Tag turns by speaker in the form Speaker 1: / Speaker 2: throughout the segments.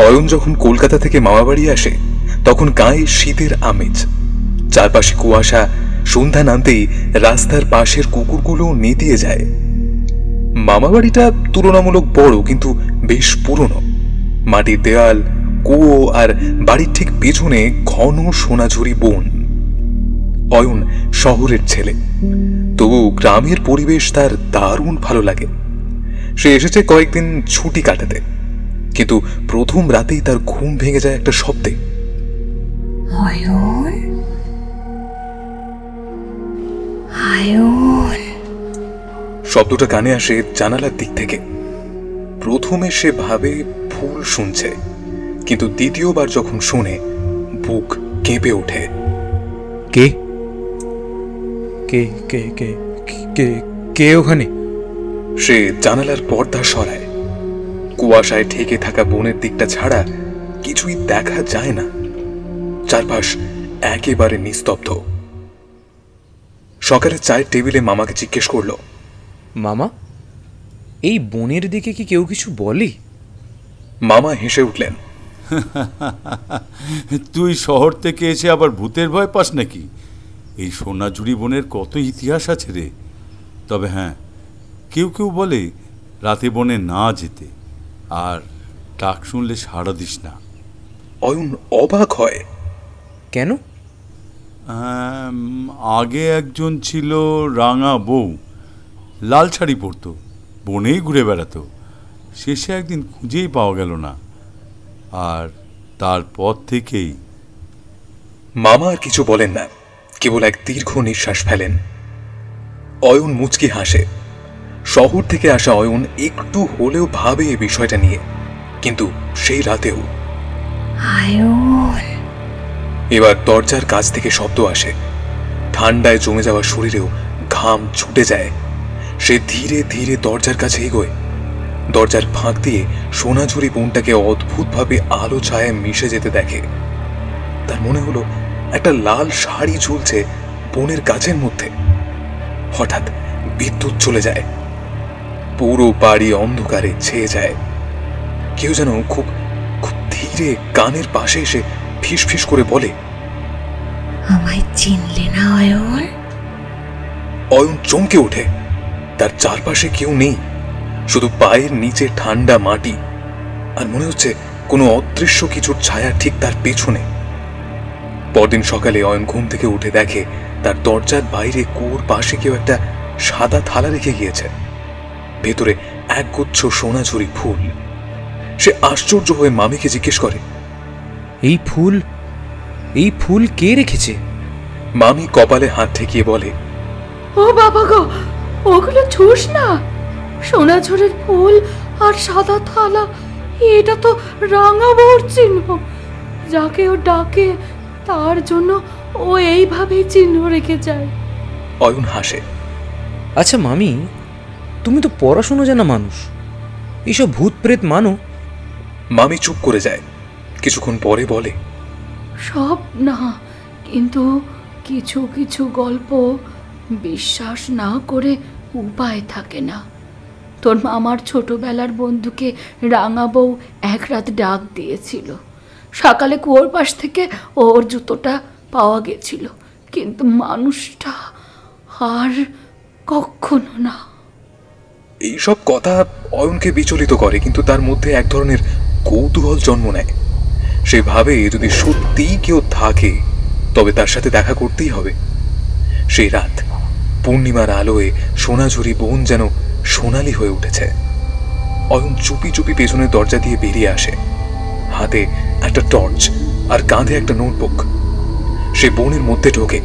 Speaker 1: অয়ন যখন কলকাতা থেকে মামাবাড়ি আসে তখন গায়ে শীতের আমেজ, চারপাশে কুয়াশা। সন্ধ্যা নামতেই রাস্তার পাশের কুকুরগুলো নেতিয়ে যায়। মামাবাড়িটা তুলনামূলক বড় কিন্তু বেশ পুরনো। মাটির দেয়াল, কুয়ো আর বাড়ির ঠিক পেছনে ঘন সোনাঝুরি বন। অয়ন শহরের ছেলে, তবু গ্রামের পরিবেশ তার দারুণ ভালো লাগে। সে এসেছে কয়েকদিন ছুটি কাটাতে, কিন্তু প্রথম রাতেই তার ঘুম ভেঙে যায় একটা শব্দে। শব্দটা কানে আসে জানালার দিক থেকে। প্রথমে সে ভাবে ভুল শুনছে, কিন্তু দ্বিতীয়বার যখন শুনে বুক কেঁপে ওঠে।
Speaker 2: কে কে কে কে কে কে ওখানে?
Speaker 1: সে জানালার পর্দা সরায়। কুয়াশায় ঢেকে থাকা বনের দিকটা ছাড়া কিছুই দেখা যায় না। চারপাশ একেবারে নিস্তব্ধ। সকালে চায়ের টেবিলে মামাকে জিজ্ঞেস করলো,
Speaker 2: মামা, এই বনের দিকে কি কেউ কিছু বলে?
Speaker 1: মামা হেসে উঠলেন।
Speaker 3: তুই শহর থেকে এসে আবার ভূতের ভয় পাস নাকি? এই সোনাঝুরি বনের কত ইতিহাস আছে রে। তবে হ্যাঁ, কেউ কেউ বলে রাতে বনে না যেতে, আর ডাক শুনলে সাড়া দিস না।
Speaker 1: অয়ন অবাক হয়।
Speaker 2: কেন?
Speaker 3: আগে একজন ছিল রাঙা বউ, লাল শাড়ি পরতো, বনেই ঘুরে বেড়াতো। শেষে একদিন খুঁজেই পাওয়া গেল না, আর তারপর থেকেই।
Speaker 1: মামা আর কিছু বলেন না, কেবল এক দীর্ঘ নিঃশ্বাস ফেলেন। অয়ন মুচকি হাসে। শহর থেকে আসা অয়ন একটু হলেও ভাবে এই বিষয়টা নিয়ে, কিন্তু সেই রাতেও। এবার দরজার কাছ থেকে শব্দ আসে। ঠান্ডায় জমে যাওয়া শরীরেও ঘাম ছুটে যায়। সে ধীরে ধীরে দরজার কাছে এগোয়। দরজার ফাঁক দিয়ে সোনাঝুরি বনটাকে অদ্ভুতভাবে আলো ছায়ায় মিশে যেতে দেখে। তার মনে হলো একটা লাল শাড়ি ঝুলছে বনের গাছের মধ্যে। হঠাৎ বিদ্যুৎ চলে যায়। পুরো বাড়ি অন্ধকারে ছেয়ে যায়। কেউ যেন খুব খুব ধীরে কানের পাশে এসে ফিস ফিস করে বলে,
Speaker 4: আমায় চিনলে না অয়ন?
Speaker 1: অয়ন চমকে ওঠে। তার চারপাশে কেউ নেই, শুধু পায়ের নিচে ঠান্ডা মাটি, আর মনে হচ্ছে কোনো অদৃশ্য কিছুর ছায়া ঠিক তার পেছনে। পরদিন সকালে অয়ন ঘুম থেকে উঠে দেখে তার দরজার বাইরে কুয়োর পাশে কেউ একটা সাদা থালা রেখে গিয়েছে, ভেতরে একগুচ্ছ সোনাঝুরি ফুল। সে আশ্চর্য হয়ে মামিকে জিজ্ঞেস করে,
Speaker 2: এই ফুল কে রেখেছে?
Speaker 1: মামি কপালে হাত ঠেকিয়ে বলে,
Speaker 4: ও বাবা গো, ওগুলো ছুস না। সোনাঝুরির ফুল আর সাদা থালা, এটা তো রাঙা বউর চিহ্ন। যাকে ও ডাকে তার জন্য ও এইভাবেই চিহ্ন রেখে যায়।
Speaker 1: অয়ন হাসে।
Speaker 2: আচ্ছা মামি, তুমি তো পড়াশোনা জানা মানুষ, এইসব ভূত প্রেত মানো?
Speaker 1: মামি চুপ করে যায়। কিছুক্ষণ পরে বলে,
Speaker 4: সব না, কিন্তু কিছু কিছু গল্প বিশ্বাস না করে উপায় থাকে না। তোর মামার ছোটবেলার বন্ধুকে রাঙা বউ এক রাত ডাক দিয়েছিল। সকালে কুয়োর পাশ থেকে ওর জুতোটা পাওয়া গেছিল, কিন্তু মানুষটা আর কখনো না।
Speaker 1: এইসব কথা অয়নকে বিচলিত করে, কিন্তু তার মধ্যে এক ধরনের কৌতূহল জন্ম নেয়। সে ভাবে যদি সত্যিই কেউ থাকে তবে তার সাথে দেখা করতেই হবে। সেই রাত পূর্ণিমার আলোয় সোনাঝুরি বন যেন সোনালি হয়ে উঠেছে। অয়ন চুপি চুপি পেছনের দরজা দিয়ে বেরিয়ে আসে, হাতে একটা টর্চ আর কাঁধে একটা নোটবুক। সে বনের মধ্যে ঢোকে।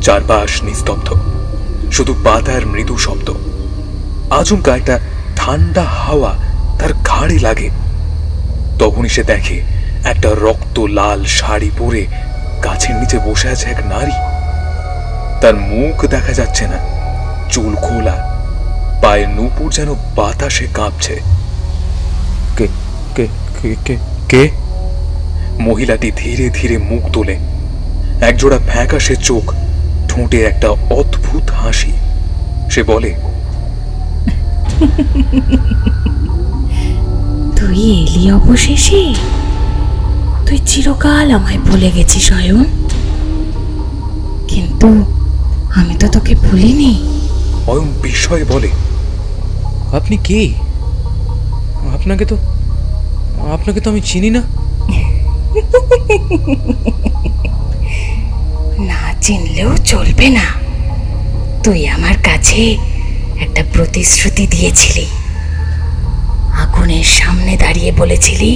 Speaker 1: চারপাশ নিস্তব্ধ, শুধু পাতার মৃদু শব্দ। আচমকা একটা ঠান্ডা হাওয়া তার ঘাড়ে লাগে। তখনই সে দেখে একটা রক্ত লাল শাড়ি পরে গাছের নিচে বসে আছে এক নারী। তার মুখ দেখা যাচ্ছে না, চুল খোলা, পায়ের নুপুর যেন বাতাসে কাঁপছে।
Speaker 2: কে কে কে কে কে?
Speaker 1: মহিলাটি ধীরে ধীরে মুখ তোলে। একজোড়া ফ্যাকাশে চোখ, ঠোঁটে একটা অদ্ভুত হাসি। সে বলে,
Speaker 5: তুই এলি অবশেষে। তুই চিরকাল আমায় ভুলে গেছিস অয়ন, কিন্তু আমি তো তোকে ভুলিনি।
Speaker 1: অয়ন বিস্ময়ে বলে,
Speaker 2: আপনি কে? আপনাকে তো আমি চিনি না।
Speaker 5: না চিনলেও চলবে না। তুই আমার কাছে একটা প্রতিশ্রুতি দিয়েছিলি, আগুনের সামনে দাঁড়িয়ে বলেছিলি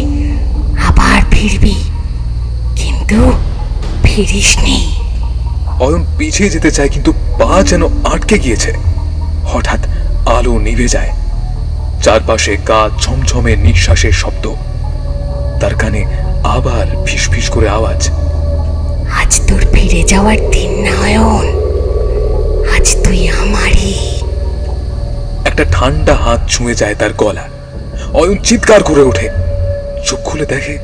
Speaker 5: আবার ফিরবি, কিন্তু ফিরিসনি।
Speaker 1: অয়ন পিছিয়ে যেতে চায়, কিন্তু পা যেন আটকে গিয়েছে। হঠাৎ আলো নিভে যায়, চারপাশে গা ছমছমে নিঃশ্বাসের শব্দ। তার কানে আবার ফিসফিস করে আওয়াজ,
Speaker 5: আজ তোর ফিরে যাওয়ার দিন না অয়ন, আজ তুই আমারই।
Speaker 1: একটা ঠান্ডা হাত ছুঁয়ে যায় তার গলা। অয়ন চিৎকার করে ওঠে, চোখ খুলে দেখে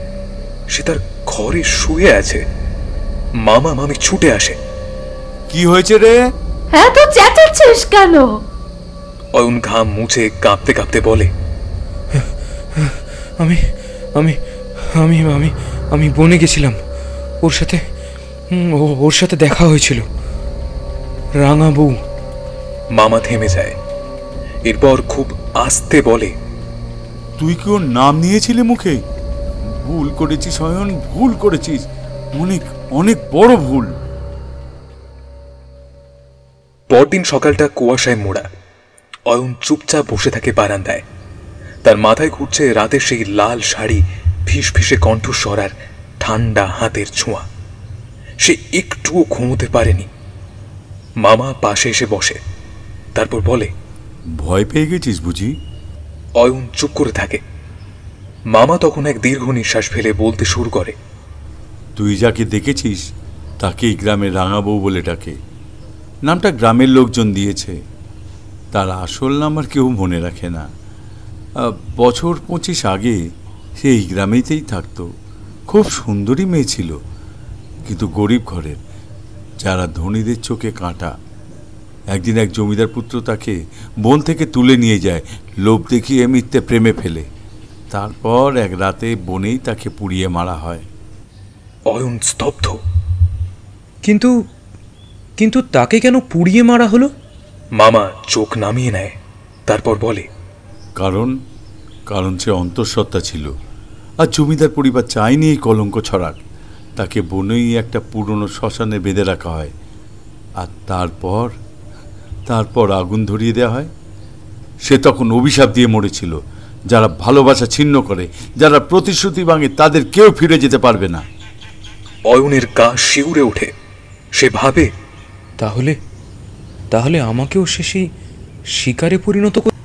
Speaker 1: সে তার ঘরে শুয়ে আছে। মামা মামি ছুটে আসে।
Speaker 3: কি হয়েছে রে?
Speaker 4: এত চেঁচাচ্ছিস কেন?
Speaker 1: অয়ন ঘাম মুছে কাঁপতে কাঁপতে বলে,
Speaker 2: আমি আমি আমি আমি আমি বনে গেছিলাম, ওর সাথে দেখা হয়েছিল, রাঙা বউ।
Speaker 1: মামা থেমে যায়। এরপর খুব আস্তে বলে,
Speaker 3: তুই কি ওর নাম নিয়েছিলি মুখে? ভুল করেছিস অয়ন, ভুল করেছিস, অনেক অনেক বড় ভুল।
Speaker 1: পরদিন সকালটা কুয়াশায় মোড়া। অয়ন চুপচাপ বসে থাকে বারান্দায়। তার মাথায় ঘুরছে রাতের সেই লাল শাড়ি, ফিসফিসে কণ্ঠস্বর আর ঠান্ডা হাতের ছোঁয়া। সে একটুও ঘুমোতে পারেনি। মামা পাশে এসে বসে, তারপর বলে,
Speaker 3: ভয় পেয়ে গেছিস বুঝি?
Speaker 1: অয়ন চুপ করে থাকে। মামা তখন এক দীর্ঘ নিঃশ্বাস ফেলে বলতে শুরু করে,
Speaker 3: তুই যাকে দেখেছিস তাকে এই গ্রামের রাঙা বউ বলে ডাকে। নামটা গ্রামের লোকজন দিয়েছে, তার আসল নাম আর কেউ মনে রাখে না। বছর 25 আগে সে এই গ্রামেতেই থাকতো। খুব সুন্দরী মেয়ে ছিল, কিন্তু গরিব ঘরের, যারা ধনীদের চোখে কাঁটা। একদিন এক জমিদার পুত্র তাকে বন থেকে তুলে নিয়ে যায়, লোভ দেখিয়ে মিথ্যে প্রেমে ফেলে। তারপর এক রাতে বনেই তাকে পুড়িয়ে মারা হয়।
Speaker 1: অয়ন স্তব্ধ।
Speaker 2: কিন্তু কিন্তু তাকে কেন পুড়িয়ে মারা হলো?
Speaker 1: মামা চোখ নামিয়ে নেয়, তারপর বলে,
Speaker 3: কারণ কারণ সে অন্তঃসত্ত্বা ছিল, আর জমিদার পরিবার চায়নি এই কলঙ্ক ছড়াক। তাকে বনেই একটা পুরনো শ্মশানে বেঁধে রাখা হয়, আর তারপর আগুন ধরিয়ে দেওয়া হয়। সে তখন অভিশাপ দিয়ে মরেছিল, যারা ভালোবাসা ছিন্ন করে, যারা প্রতিশ্রুতি ভাঙে, তাদের কেউ ফিরে যেতে পারবে না।
Speaker 1: অয়নের গা শিউরে ওঠে। সে ভাবে,
Speaker 2: তাহলে আমাকেও সে সেই শিকারে পরিণত করে।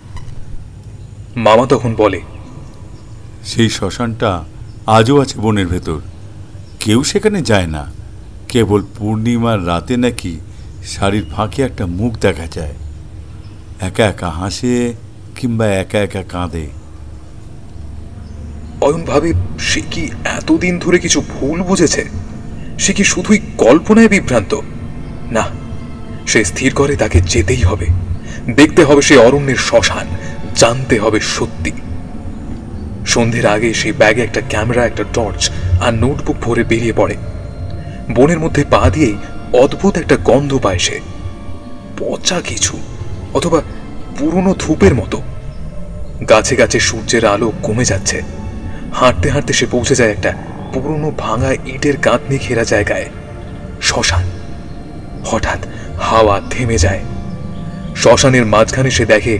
Speaker 1: মামা তখন বলে,
Speaker 3: সেই শ্মশানটা আজও আছে বনের ভেতর। কেউ সেখানে যায় না, কেবল পূর্ণিমার রাতে নাকি শাড়ির ফাঁকে একটা মুখ দেখা যায়, একা একা হাসে কিংবা একা একা কাঁদে।
Speaker 1: অয়ন ভাবে, সে কি এতদিন ধরে কিছু ভুল বুঝেছে? সে কি শুধুই কল্পনায় বিভ্রান্ত? না, সে স্থির করে তাকে যেতেই হবে, দেখতে হবে সে অরণ্যের শ্মশান, জানতে হবে সত্যি। সন্ধ্যের আগে সেই ব্যাগে একটা ক্যামেরা, একটা টর্চ আর নোটবুক ভরে বেরিয়ে পড়ে। বনের মধ্যে পা দিয়েই অদ্ভুত একটা গন্ধ পায় সে, পচা কিছু, অথবা পুরনো ধূপের মতো। গাছে গাছে সূর্যের আলো কমে যাচ্ছে। হাঁটতে হাঁটতে সে পৌঁছে যায় একটা পুরনো ভাঙা ইটের গাঁথনি ঘেরা জায়গায়, শ্মশান। হঠাৎ হাওয়া থেমে যায়। শ্মশানের মাঝখানে সে দেখে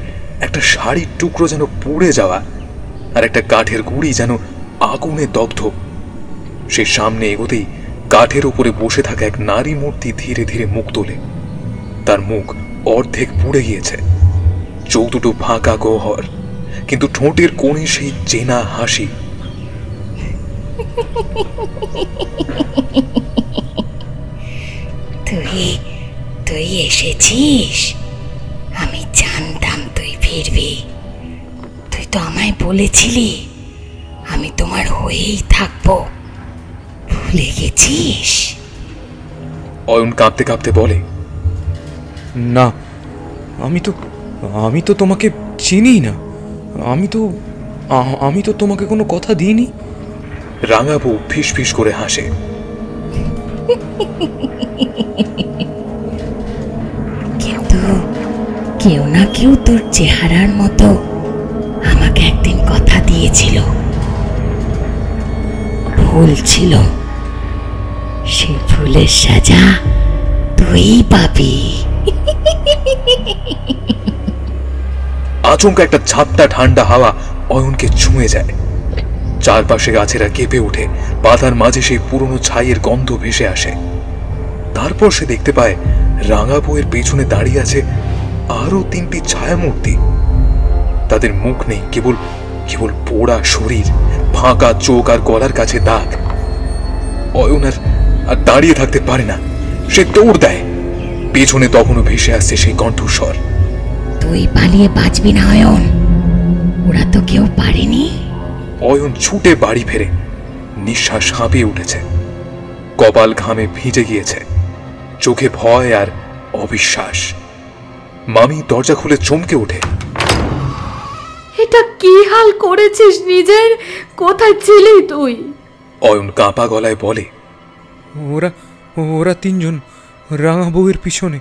Speaker 1: একটা শাড়ির টুকরো যেন পুড়ে যাওয়া, আর একটা কাঠের গুঁড়ি যেন আগুনে দগ্ধ। সে সামনে এগোতেই কাঠের উপরে বসে থাকা এক নারী মূর্তি ধীরে ধীরে মুখ তোলে। তার মুখ অর্ধেক পুড়ে গিয়েছে, চোখ দুটো ফাঁকা গহ্বর, কিন্তু ঠোঁটের কোণে সেই চেনা হাসি।
Speaker 5: তুই এসেছিস, আমি জানতাম তুই ফিরবি। তুই তো আমায় বলেছিলি আমি তোমার হয়েই থাকবো, ভুলে গেছিস?
Speaker 1: অয়ন কাঁপতে কাঁপতে বলে,
Speaker 2: না, আমি তো তোমাকে চিনি না। আমি তো তোমাকে কোনো কথা দিইনি।
Speaker 1: রাঙা বউ ফিস ফিস করে হাসে।
Speaker 5: কিন্তু কেউ না কেউ তোর চেহারার মতো আমাকে একদিন কথা দিয়েছিল, ভুল ছিল, সেই ভুলের সাজা তুই পাবি।
Speaker 1: আচমকা একটা ঝাপটা ঠান্ডা হাওয়া অয়নকে ছুঁয়ে যায়। চারপাশে গাছেরা কেঁপে ওঠে, পাতার মাঝে সেই পুরনো ছাইয়ের গন্ধ ভেসে আসে। তারপর সে দেখতে পায় রাঙা বউয়ের পেছনে দাঁড়িয়ে আছে আরো 3টি ছায়ামূর্তি। তাদের মুখ নেই, কেবল কেবল পোড়া শরীর, ফাঁকা চোখ আর গলার কাছে দাগ। অয়ন আর দাঁড়িয়ে থাকতে পারে না, সে দৌড় দেয়। পেছনে তখনও ভেসে আসছে সেই কণ্ঠস্বর।
Speaker 5: তুই পালিয়ে বাঁচবি না অয়ন, ওরা তো কেউ পারেনি।
Speaker 1: অয়ন ছুটে বাড়ি ফেরে, নিঃশ্বাস হাঁপিয়ে উঠেছে, কপাল ঘামে ভিজে গিয়েছে, চোখে ভয় আর অবিশ্বাস। মামি দরজা খুলে চমকে ওঠে।
Speaker 4: এটা কি হাল করেছিস নিজের? কোথায় ছিলি তুই?
Speaker 1: অয়ন কাঁপা গলায় বলে,
Speaker 2: ওরা ওরা 3জন রাঙা বউয়ের পিছনে,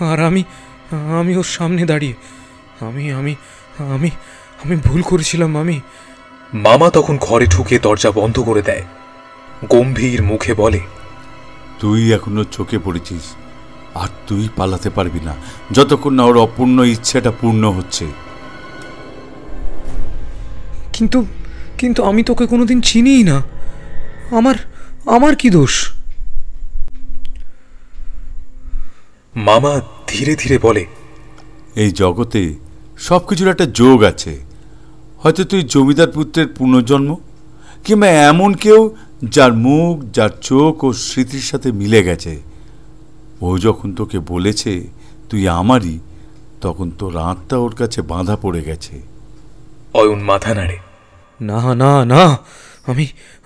Speaker 2: আর আমি ওর সামনে দাঁড়িয়ে। আমি আমি আমি আমি ভুল করেছিলাম মামি।
Speaker 1: মামা তখন ঘরে ঢুকে দরজা বন্ধ করে দেয়, গম্ভীর মুখে বলে,
Speaker 3: তুই এখনো চোখে পড়েছিস, আর তুই পালাতে পারবি না যতক্ষণ না ওর অপূর্ণ ইচ্ছেটা পূর্ণ হচ্ছে।
Speaker 2: কিন্তু কিন্তু আমি তোকে কোনোদিন চিনিই না। আমার কি দোষ?
Speaker 1: মামা ধীরে ধীরে বলে,
Speaker 3: এই জগতে সব কিছুর একটা যোগ আছে। হয়তো তুই জমিদার পুত্রের পুনর্জন্ম, কিংবা এমন কেউ যার মুখ, যার চোখ ও স্মৃতির সাথে মিলে গেছে। ও যখন তোকে বলেছে তুই আমারই, তখন তোর আত্মা ওর কাছে বাঁধা পড়ে গেছে।
Speaker 1: অয়ন মাথা নাড়ে।
Speaker 2: না না না, আমি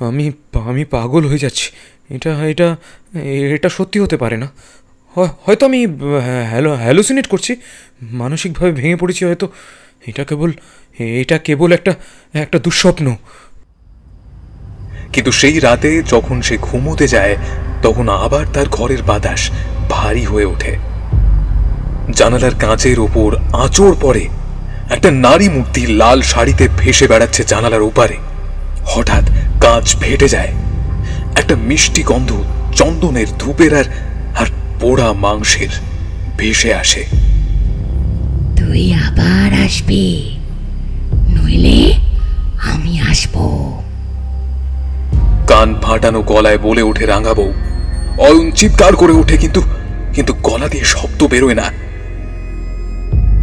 Speaker 2: আমি আমি পাগল হয়ে যাচ্ছি। এটা এটা এটা সত্যি হতে পারে না। হয়তো আমি হ্যালোসিনেট করছি, মানসিকভাবে ভেঙে পড়েছি হয়তো। এটা কেবল একটা দুঃস্বপ্ন।
Speaker 1: কিন্তু সেই রাতে যখন সে ঘুমোতে যায়, তখন আবার তার ঘরের বাতাস ভারী হয়ে ওঠে। জানালার কাঁচের ওপর আঁচড় পড়ে। একটা নারী মূর্তি লাল শাড়িতে ভেসে বেড়াচ্ছে জানালার ওপারে। হঠাৎ কাঁচ ফেটে যায়। একটা মিষ্টি গন্ধ চন্দনের, ধূপের আর পোড়া মাংসের ভেসে আসে।
Speaker 5: তুই আবার আসবি, নইলে আমি আসবো।
Speaker 1: কান ফাটানো গলায় বলে ওঠে রাঙা বউ। অয়ন চিৎকার করে ওঠে, কিন্তু গলা দিয়ে শব্দ বেরোয় না।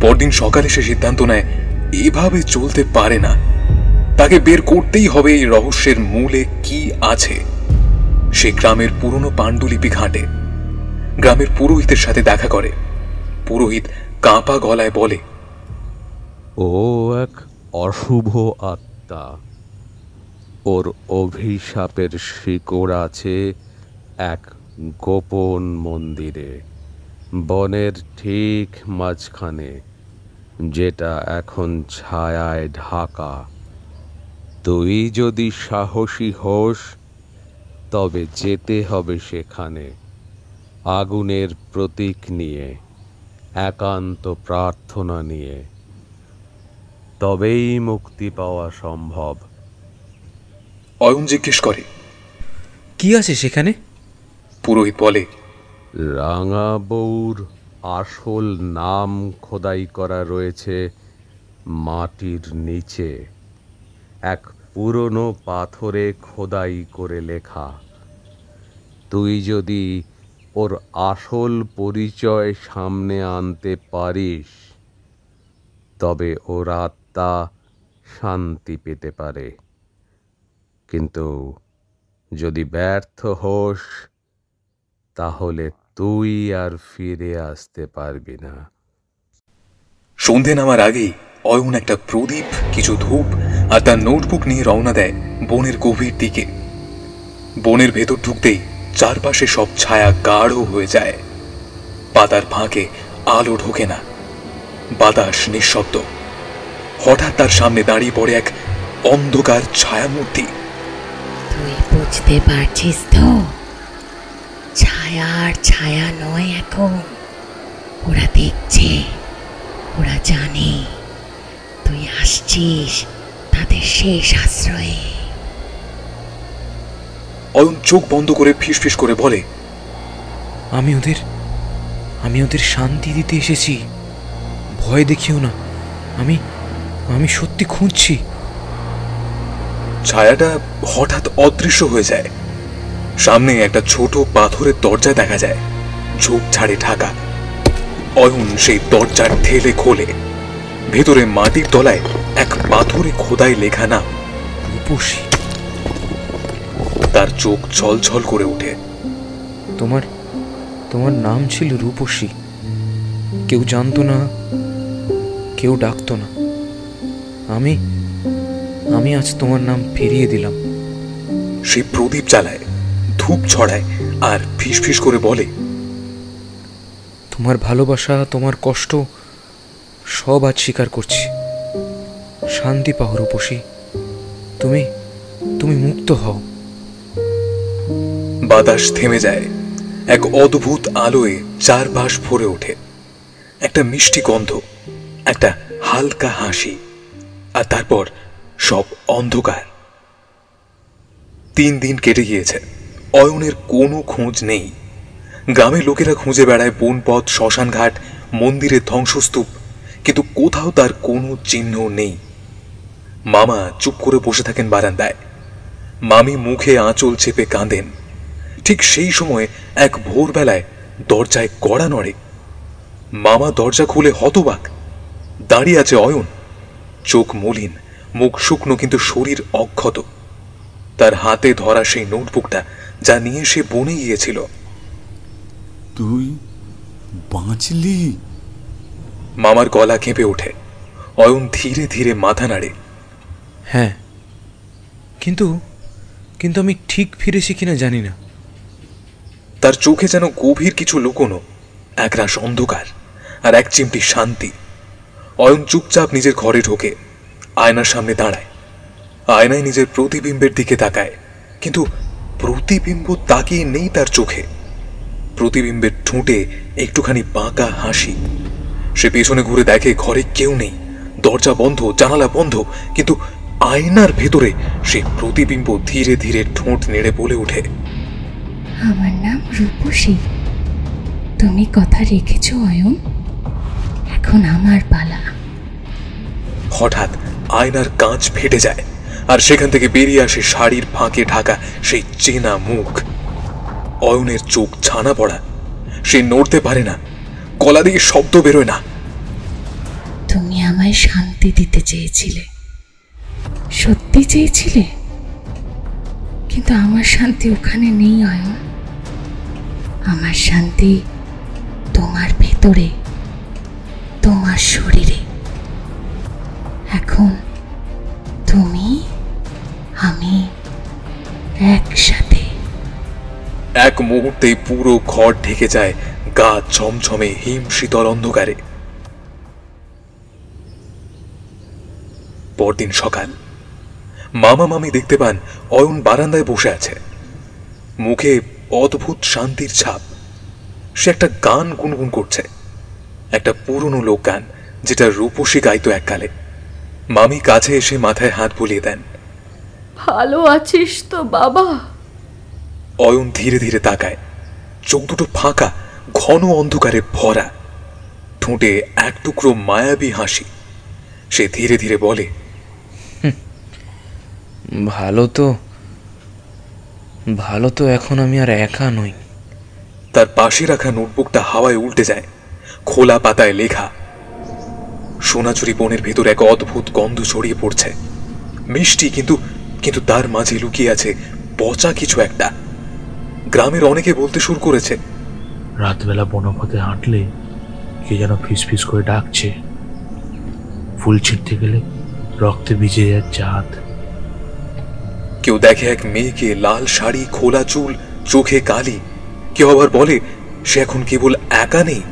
Speaker 1: পরদিন সকালে সে সিদ্ধান্ত নেয় এভাবে চলতে পারে না, তাকে বের করতেই হবে এই রহস্যের মূলে কি আছে। সে গ্রামের পুরনো পাণ্ডুলিপি ঘাঁটে, গ্রামের পুরোহিতের সাথে দেখা করে। পুরোহিত কাঁপা গলায় বলে,
Speaker 6: ও এক অশুভ আত্মা। ওর অভিশাপের শিকড় আছে এক গোপন মন্দিরে, বনের ঠিক মাঝখানে, যেটা এখন ছায়ায় ঢাকা। তুই যদি সাহসী হোস, তবে যেতে হবে সেখানে, আগুনের প্রতীক নিয়ে, একান্ত প্রার্থনা নিয়ে। তবেই মুক্তি পাওয়া সম্ভব।
Speaker 1: অয়ন জিজ্ঞেস করে,
Speaker 2: কি আছে সেখানে?
Speaker 1: পুরোহিত বলে,
Speaker 6: রাঙা বউর আসল নাম খোদাই করা রয়েছে মাটির নিচে, এক পুরনো পাথরে খোদাই করে লেখা। তুই যদি ওর আসল পরিচয় সামনে আনতে পারিস, তবে ওর আত্মা শান্তি পেতে পারে। কিন্তু যদি ব্যর্থ হোস, তাহলে তুই আর ফিরে আসতে পারবি না।
Speaker 1: সন্ধে নামার আগেই অয়ন একটা প্রদীপ, কিছু ধূপ আর তার নোটবুক নিয়ে রওনা দেয় বনের গভীর দিকে। বনের ভেতর ঢুকতেই চারপাশে সব ছায়া গাঢ় হয়ে যায়। পাতার ফাঁকে আলো ঢোকে না, বাতাস নিঃশব্দ। হঠাৎ তার সামনে দাঁড়িয়ে পড়ে এক অন্ধকার ছায়ামূর্তি।
Speaker 5: তুই বুঝতে পারছিস তো, ছায়ার ছায়া নয় এখন। ওরা দেখছে, ওরা জানে তুই আসছিস তাদের শেষ আশ্রয়ে।
Speaker 1: অয়ন চোখ বন্ধ করে ফিসফিস করে বলে,
Speaker 2: আমি ওদের শান্তি দিতে এসেছি, ভয় দেখিও না। আমি সত্যি খুঁজছি।
Speaker 1: ছায়াটা হঠাৎ অদৃশ্য হয়ে যায়। সামনে একটা ছোট পাথরের দরজা দেখা যায়, ঝোপ ঝাড়ে ঢাকা। অয়ন সেই দরজার ঠেলে খোলে। ভেতরে মাটির তলায় এক পাথরে খোদাই লেখা নাম
Speaker 2: রূপসী।
Speaker 1: তার চোখ ছলছল করে ওঠে।
Speaker 2: তোমার নাম ছিল রূপসী। কেউ জানতো না, কেউ ডাকতো না। আমি আজ তোমার নাম ফিরিয়ে দিলাম।
Speaker 1: সে প্রদীপ জ্বালায়, ধূপ ছড়ায় আর ফিসফিস করে বলে,
Speaker 2: তোমার ভালোবাসা, তোমার কষ্ট সব আজ স্বীকার করছি। শান্তি পাও রূপসী, তুমি মুক্ত হও।
Speaker 1: বাতাস থেমে যায়। এক অদ্ভুত আলোয় চারপাশ ভরে ওঠে। একটা মিষ্টি গন্ধ, একটা হালকা হাসি, আর তারপর সব অন্ধকার। 3 দিন কেটে গিয়েছে। অয়নের কোনো খোঁজ নেই। গ্রামের লোকেরা খুঁজে বেড়ায় বনপথ, শ্মশানঘাট, মন্দিরের ধ্বংসস্তূপ, কিন্তু কোথাও তার কোনো চিহ্ন নেই। মামা চুপ করে বসে থাকেন বারান্দায়। মামি মুখে আঁচল চেপে কাঁদেন। ঠিক সেই সময় এক ভোরবেলায় দরজায় কড়া নড়ে। মামা দরজা খুলে হতবাক। দাঁড়িয়ে আছে অয়ন, চোখ মলিন, মুখ শুকনো, কিন্তু শরীর অক্ষত। তার হাতে ধরা সেই নোটবুকটা, যা নিয়ে সে বনে গিয়েছিল।
Speaker 3: তুই বাঁচলি?
Speaker 1: মামার গলা কেঁপে ওঠে। অয়ন ধীরে ধীরে মাথা নাড়ে।
Speaker 2: হ্যাঁ, কিন্তু আমি ঠিক ফিরেছি কিনা জানি না।
Speaker 1: তার চোখে যেন গভীর কিছু লুকোনো, একরাশ অন্ধকার আর এক চিমটি শান্তি। অয়ন চুপচাপ নিজের ঘরে ঢোকে, আয়নার সামনে দাঁড়ায়। আয়নায় নিজের প্রতিবিম্বের দিকে তাকায়, কিন্তু প্রতিবিম্ব তাকিয়ে নেই তার চোখে। প্রতিবিম্বের ঠোঁটে একটুখানি বাঁকা হাসি। সে পেছনে ঘুরে দেখে ঘরে কেউ নেই, দরজা বন্ধ, জানালা বন্ধ, কিন্তু আয়নার ভেতরে সেই প্রতিবিম্ব ধীরে ধীরে ঠোঁট নেড়ে বলে ওঠে,
Speaker 5: আমার নাম রূপসী। তুমি কথা রেখেছ অয়ন, এখন আমার পালা।
Speaker 1: হঠাৎ আয়নার কাঁচ ফেটে যায়, আর সেখান থেকে বেরিয়ে আসে শাড়ির ফাঁকে ঢাকা সেই চেনা মুখ। অয়নের চোখ ছানা পড়া। সে নড়তে পারে না, গলা দিয়ে শব্দ বেরোয় না।
Speaker 5: তুমি আমায় শান্তি দিতে চেয়েছিলে, সত্যি চেয়েছিলে, কিন্তু আমার শান্তি ওখানে নেই অয়ন। আমার শান্তি তোমার ভেতরে, তোমার শরীরে। এখন তুমি আমি একসাথে।
Speaker 1: এক মুহূর্তেই পুরো ঘর ঢেকে যায় গা ছমছমে হিম শীতল অন্ধকারে। পরদিন সকাল। মামা মামি দেখতে পান অয়ন বারান্দায় বসে আছে, মুখে অদ্ভুত শান্তির ছাপ। সে একটা গান গুনগুন করছে, একটা পুরনো লোক গান, যেটা রূপসী গাইতো এককালে। মামি কাছে এসে মাথায় হাত বুলিয়ে দেন।
Speaker 4: ভালো আছিস তো বাবা?
Speaker 1: অয়ন ধীরে ধীরে তাকায়। চোখ দুটো ফাঁকা, ঘন অন্ধকারে ভরা, ঠোঁটে এক টুকরো মায়াবী হাসি। সে ধীরে ধীরে বলে,
Speaker 2: ভালো তো এখন আমি আর একা নই।
Speaker 1: তার পাশে রাখা নোটবুকটা হাওয়ায় উল্টে যায়। খোলা পাতায় লেখা। সোনাঝুরি বনের ভেতর এক অদ্ভুত গন্ধ ছড়িয়ে পড়ছে, মিষ্টি, কিন্তু তার মাঝে লুকিয়ে আছে পচা কিছু একটা। গ্রামের অনেকে বলতে শুরু করেছে,
Speaker 7: রাতবেলা বনপথে হাঁটলে কে যেন ফিসফিস করে ডাকছে। ফুল ছিঁড়তে গেলে রক্তে ভিজে যাচ্ছে হাত।
Speaker 1: কেউ দেখে এক মেয়েকে, লাল শাড়ি, খোলা চুল, চোখে কালি। কেউ আবার বলে সে এখন কেবল একা নেই,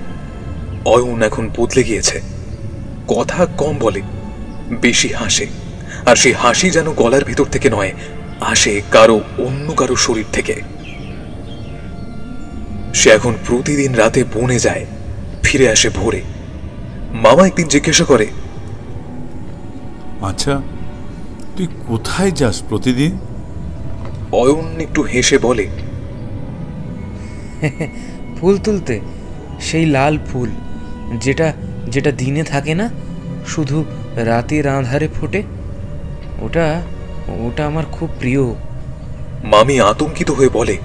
Speaker 1: অয়ন এখন বদলে গিয়েছে। কথা কম বলে, বেশি হাসে, আর সেই হাসি যেন গলার ভিতর থেকে নয়, আসে অন্য কারো শরীর থেকে। সে এখন প্রতিদিন রাতে বনে যায়, ফিরে আসে ভোরে। মামা একদিন জিজ্ঞাসা করে,
Speaker 3: আচ্ছা, তুই কোথায় যাস প্রতিদিন?
Speaker 1: অয়ন একটু হেসে বলে,
Speaker 2: ফুল তুলতে, সেই লাল ফুল যেটা যেটা দিনে থাকে না, শুধু রাতের আঁধারে ফোটে, ওটা ওটা আমার খুব প্রিয়।
Speaker 1: মামি আতঙ্কিত হয়ে বলে,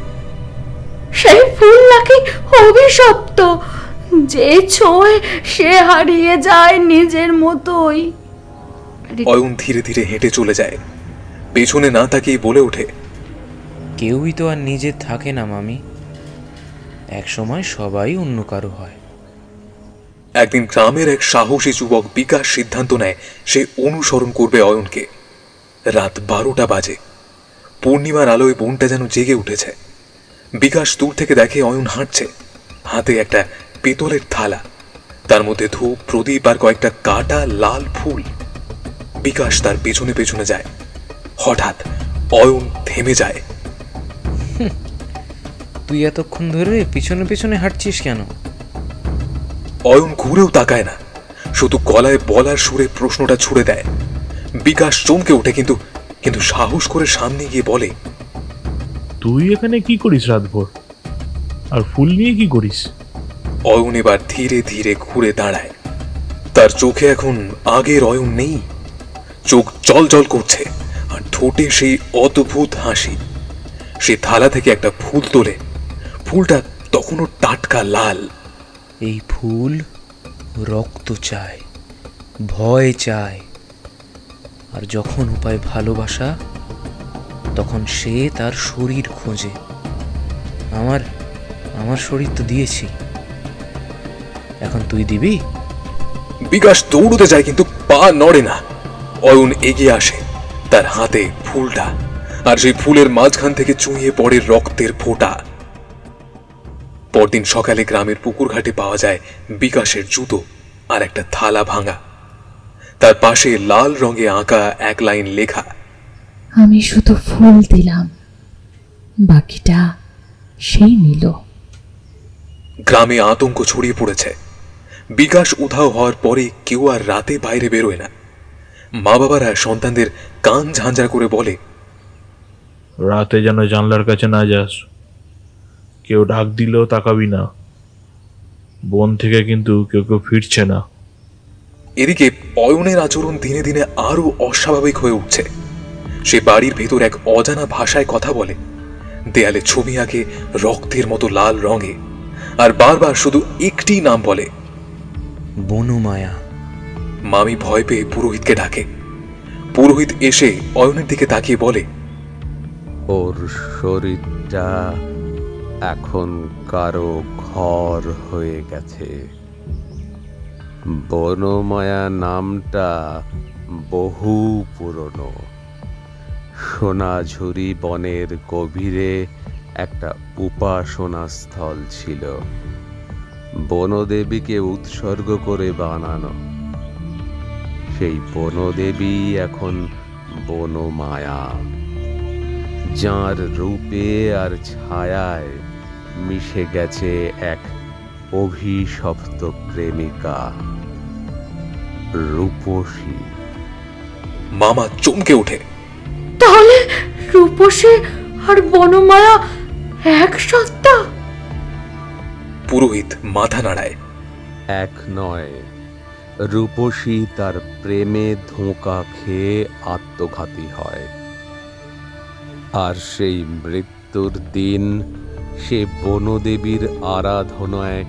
Speaker 4: সেই ফুল নাকি অভিশপ্ত, যে ছোঁয় সে হারিয়ে যায় নিজের মতোই।
Speaker 1: অয়ন ধীরে ধীরে হেঁটে চলে যায়, পেছনে না তাকিয়ে বলে ওঠে,
Speaker 2: কেউই তো আর নিজের থাকে না মামি, একসময় সবাই অন্য কারো হয়।
Speaker 1: একদিন গ্রামের এক সাহসী যুবক বিকাশ সিদ্ধান্ত নেয় সে অনুসরণ করবে অয়নকে। রাত 12টা বাজে, পূর্ণিমার আলোয় বনটা যেন জেগে উঠেছে। বিকাশ দূর থেকে দেখে অয়ন হাঁটছে, হাতে একটা পেতলের থালা, তার মধ্যে ধূপ, প্রদীপ আর কয়েকটা কাটা লাল ফুল। বিকাশ তার পেছনে পেছনে যায়। হঠাৎ অয়ন থেমে যায়।
Speaker 2: তুই এতক্ষণ ধরে পিছনে পিছনে হাঁটছিস কেন?
Speaker 1: অয়ন ঘুরেও তাকায় না, শুধু গলায় বলার সুরে প্রশ্নটা ছুড়ে দেয়। বিকাশ চমকে ওঠে, কিন্তু সাহস করে সামনে গিয়ে বলে,
Speaker 7: তুই এখানে কি করিস রাতভর? আর ফুল নিয়ে কি করিস?
Speaker 1: অয়ন এবার ধীরে ধীরে ঘুরে দাঁড়ায়। তার চোখে এখন আগের অয়ন নেই, চোখ জল জল করছে আর ঠোঁটে সেই অদ্ভুত হাসি। সে থালা থেকে একটা ফুল তোলে, ফুলটা তখনও টাটকা লাল।
Speaker 2: এই ফুল রক্ত চায়, ভয় চায়, আর যখন উপায় ভালোবাসা, তখন সে তার শরীর খোঁজে। আমার শরীর তো দিয়েছি, এখন তুই দিবি?
Speaker 1: বিকাশ দৌড়তে যায়, কিন্তু পা নড়ে না। অয়ন এগিয়ে আসে, তার হাতে ফুলটা, আর সেই ফুলের মাঝখান থেকে চুঁইয়ে পড়ে রক্তের ফোঁটা। পরদিন সকালে গ্রামের পুকুর ঘাটে পাওয়া যায় বিকাশের জুতো আর একটা থালা ভাঙা। তার পাশে লাল রঙে আঁকা এক লাইন লেখা,
Speaker 5: আমি শুধু ফুল দিলাম, বাকিটা সেই নিল।
Speaker 1: গ্রামে আতঙ্ক ছড়িয়ে পড়েছে। বিকাশ উধাও হওয়ার পরে কেউ আর রাতে বাইরে বেরোয় না। মা বাবারা সন্তানদের কান ঝাঁঝা করে বলে,
Speaker 7: রাতে যেন জানলার কাছে না যাস, কেউ ডাক দিলেও তাকাবি না, বন থেকে কিন্তু কেউ ফিরছে না।
Speaker 1: এদিকে অয়নের আচরণ দিনে দিনে আরো অস্বাভাবিক হয়ে উঠছে। সে বাড়ির ভেতর এক অজানা ভাষায় কথা বলে, দেয়ালে ছবি আঁকে রক্তের মতো লাল রঙে, আর বারবার শুধু একটি নাম বলে,
Speaker 2: বনমায়া।
Speaker 1: মামি ভয় পেয়ে পুরোহিতকে ডাকে। পুরোহিত এসে অয়নের দিকে তাকিয়ে বলে,
Speaker 6: ওর শরীরটা এখন কারো ঘর হয়ে গেছে। বনমায়া নামটা বহু পুরনো। সোনাঝুরি বনের গভীরে একটা উপাসনা স্থল ছিল, বনদেবীকে উৎসর্গ করে বানানো। সেই বনদেবী এখন বনমায়া, যার রূপে আর ছায়ায় মিশে গেছে এক অভিশপ্ত প্রেমিকা, রূপসী।
Speaker 1: মামা চমকে ওঠে।
Speaker 4: তাহলে রূপসী আর বনমায়া এক সত্তা?
Speaker 1: পুরোহিত মাথা নাড়ায়।
Speaker 6: এক নয়, রূপসী তার প্রেমে ধোঁকা খেয়ে আত্মঘাতী হয়, আর সেই মৃত্যুর দিন সে বনদেবীর আরাধনায়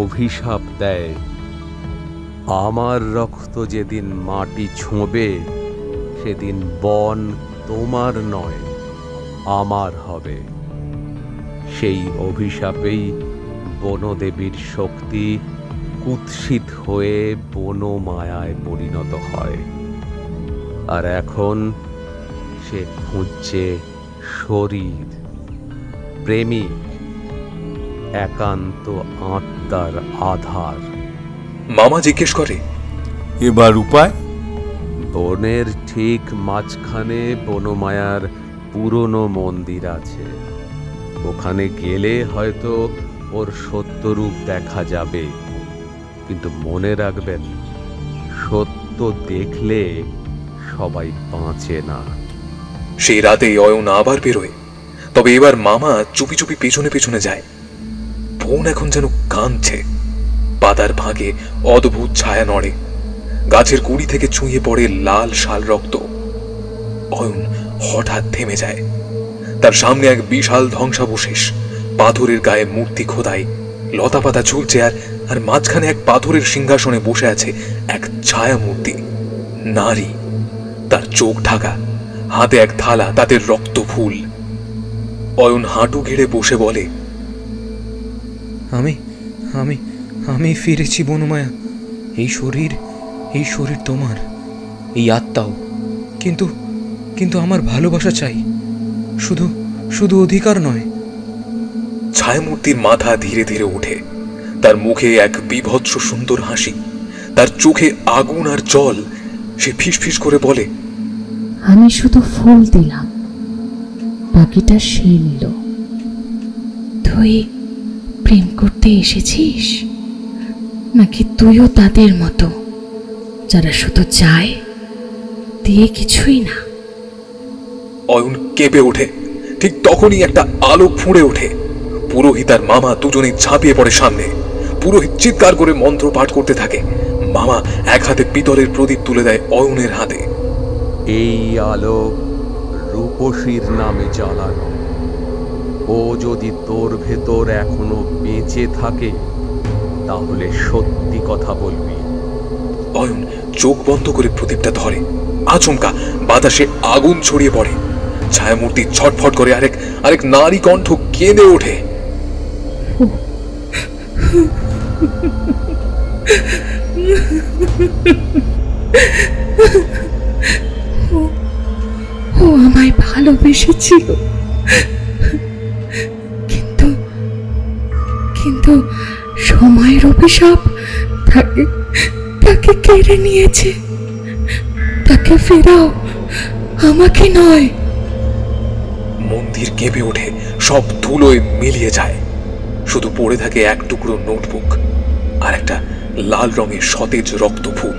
Speaker 6: অভিশাপ দেয়, আমার রক্ত যেদিন মাটি ছোঁবে সেদিন বন তোমার নয়, আমার হবে। সেই অভিশাপেই বনদেবীর শক্তি কুৎসিত হয়ে বনমায়ায় পরিণত হয়, আর এখন সে খুঁজছে শরীর, প্রেমিক, একান্ত আত্মার আধার।
Speaker 1: মামা জিজ্ঞেস করে,
Speaker 3: এবার উপায়?
Speaker 6: বনের ঠিক মাঝখানে বনমায়ার পুরনো মন্দির আছে। ওখানে গেলে হয়তো ওর সত্যরূপ দেখা যাবে, কিন্তু মনে রাখবেন, সত্য দেখলে সবাই বাঁচে না।
Speaker 1: সেই রাতেই অয়ন আবার বেরোয়, তবে এবার মামা চুপি চুপি পেছনে পেছনে যায়। বোন এখন যেন কাঁদছে। পাতার ফাঁকে অদ্ভুত ছায়া নড়ে, গাছের গুড়ি থেকে চুঁয়ে পড়ে লাল শাল রক্ত। অয়ন হঠাৎ থেমে যায়। তার সামনে এক বিশাল ধ্বংসাবশেষ, পাথরের গায়ে মূর্তি খোদাই, লতা পাতা ঝুলছে, আর মাঝখানে এক পাথরের সিংহাসনে বসে আছে এক ছায়া মূর্তি, নারী। তার চোখ ঢাকা, হাতে এক থালা, তাতে রক্ত ফুল। অয়ন হাঁটু ঘেড়ে বসে বলে,
Speaker 2: আমি আমি আমি ফিরেছি বনমায়া। এই শরীর তোমার, এই আত্মাও। কিন্তু কিন্তু আমার ভালোবাসা চাই, শুধু শুধু অধিকার নয়।
Speaker 1: ছায়ামূর্তির মাথা ধীরে ধীরে ওঠে, তার মুখে এক বিভৎস সুন্দর হাসি, তার চোখে আগুন আর জল। সে ফিসফিস করে বলে,
Speaker 5: আমি শুধু ফুল দিলাম, বাকিটা সে নিল। তুই প্রেম করতে এসেছিস, নাকি তুইও তাদের মতো যারা শুধু চায়, দিয়ে কিছুই না?
Speaker 1: অয়ন কেঁপে ওঠে। ঠিক তখনই একটা আলোক ফুঁড়ে ওঠে। পুরোহিত আর মামা দুজনেই ঝাঁপিয়ে পড়ে সামনে। পুরোহিত চিৎকার করে মন্ত্র পাঠ করতে থাকে। মামা এক হাতে পিতলের প্রদীপ তুলে দেয় অয়নের হাতে।
Speaker 6: এই আলো রূপসীর নামে জ্বালানো। ও যদি তোর ভেতর এখনো বেঁচে থাকে, তাহলে সত্যি কথা বলবি।
Speaker 1: অয়ন চোখ বন্ধ করে প্রদীপটা ধরে। আচমকা বাতাসে আগুন ছড়িয়ে পড়ে। ছায়ামূর্তি ছটফট করে, আরেক নারী কণ্ঠ কেঁদে ওঠে।
Speaker 5: ও আমায় ভালোবেসেছিল, কিন্তু কিন্তু সময়ের অভিশাপ তাকে কেড়ে নিয়েছে। তাকে ফেরাও, আমাকে নয়।
Speaker 1: মন্দির কেঁপে ওঠে, সব ধুলোয় মিলিয়ে যায়। শুধু পড়ে থাকে এক টুকরো নোটবুক আর একটা লাল রঙের সতেজ রক্ত ফুল।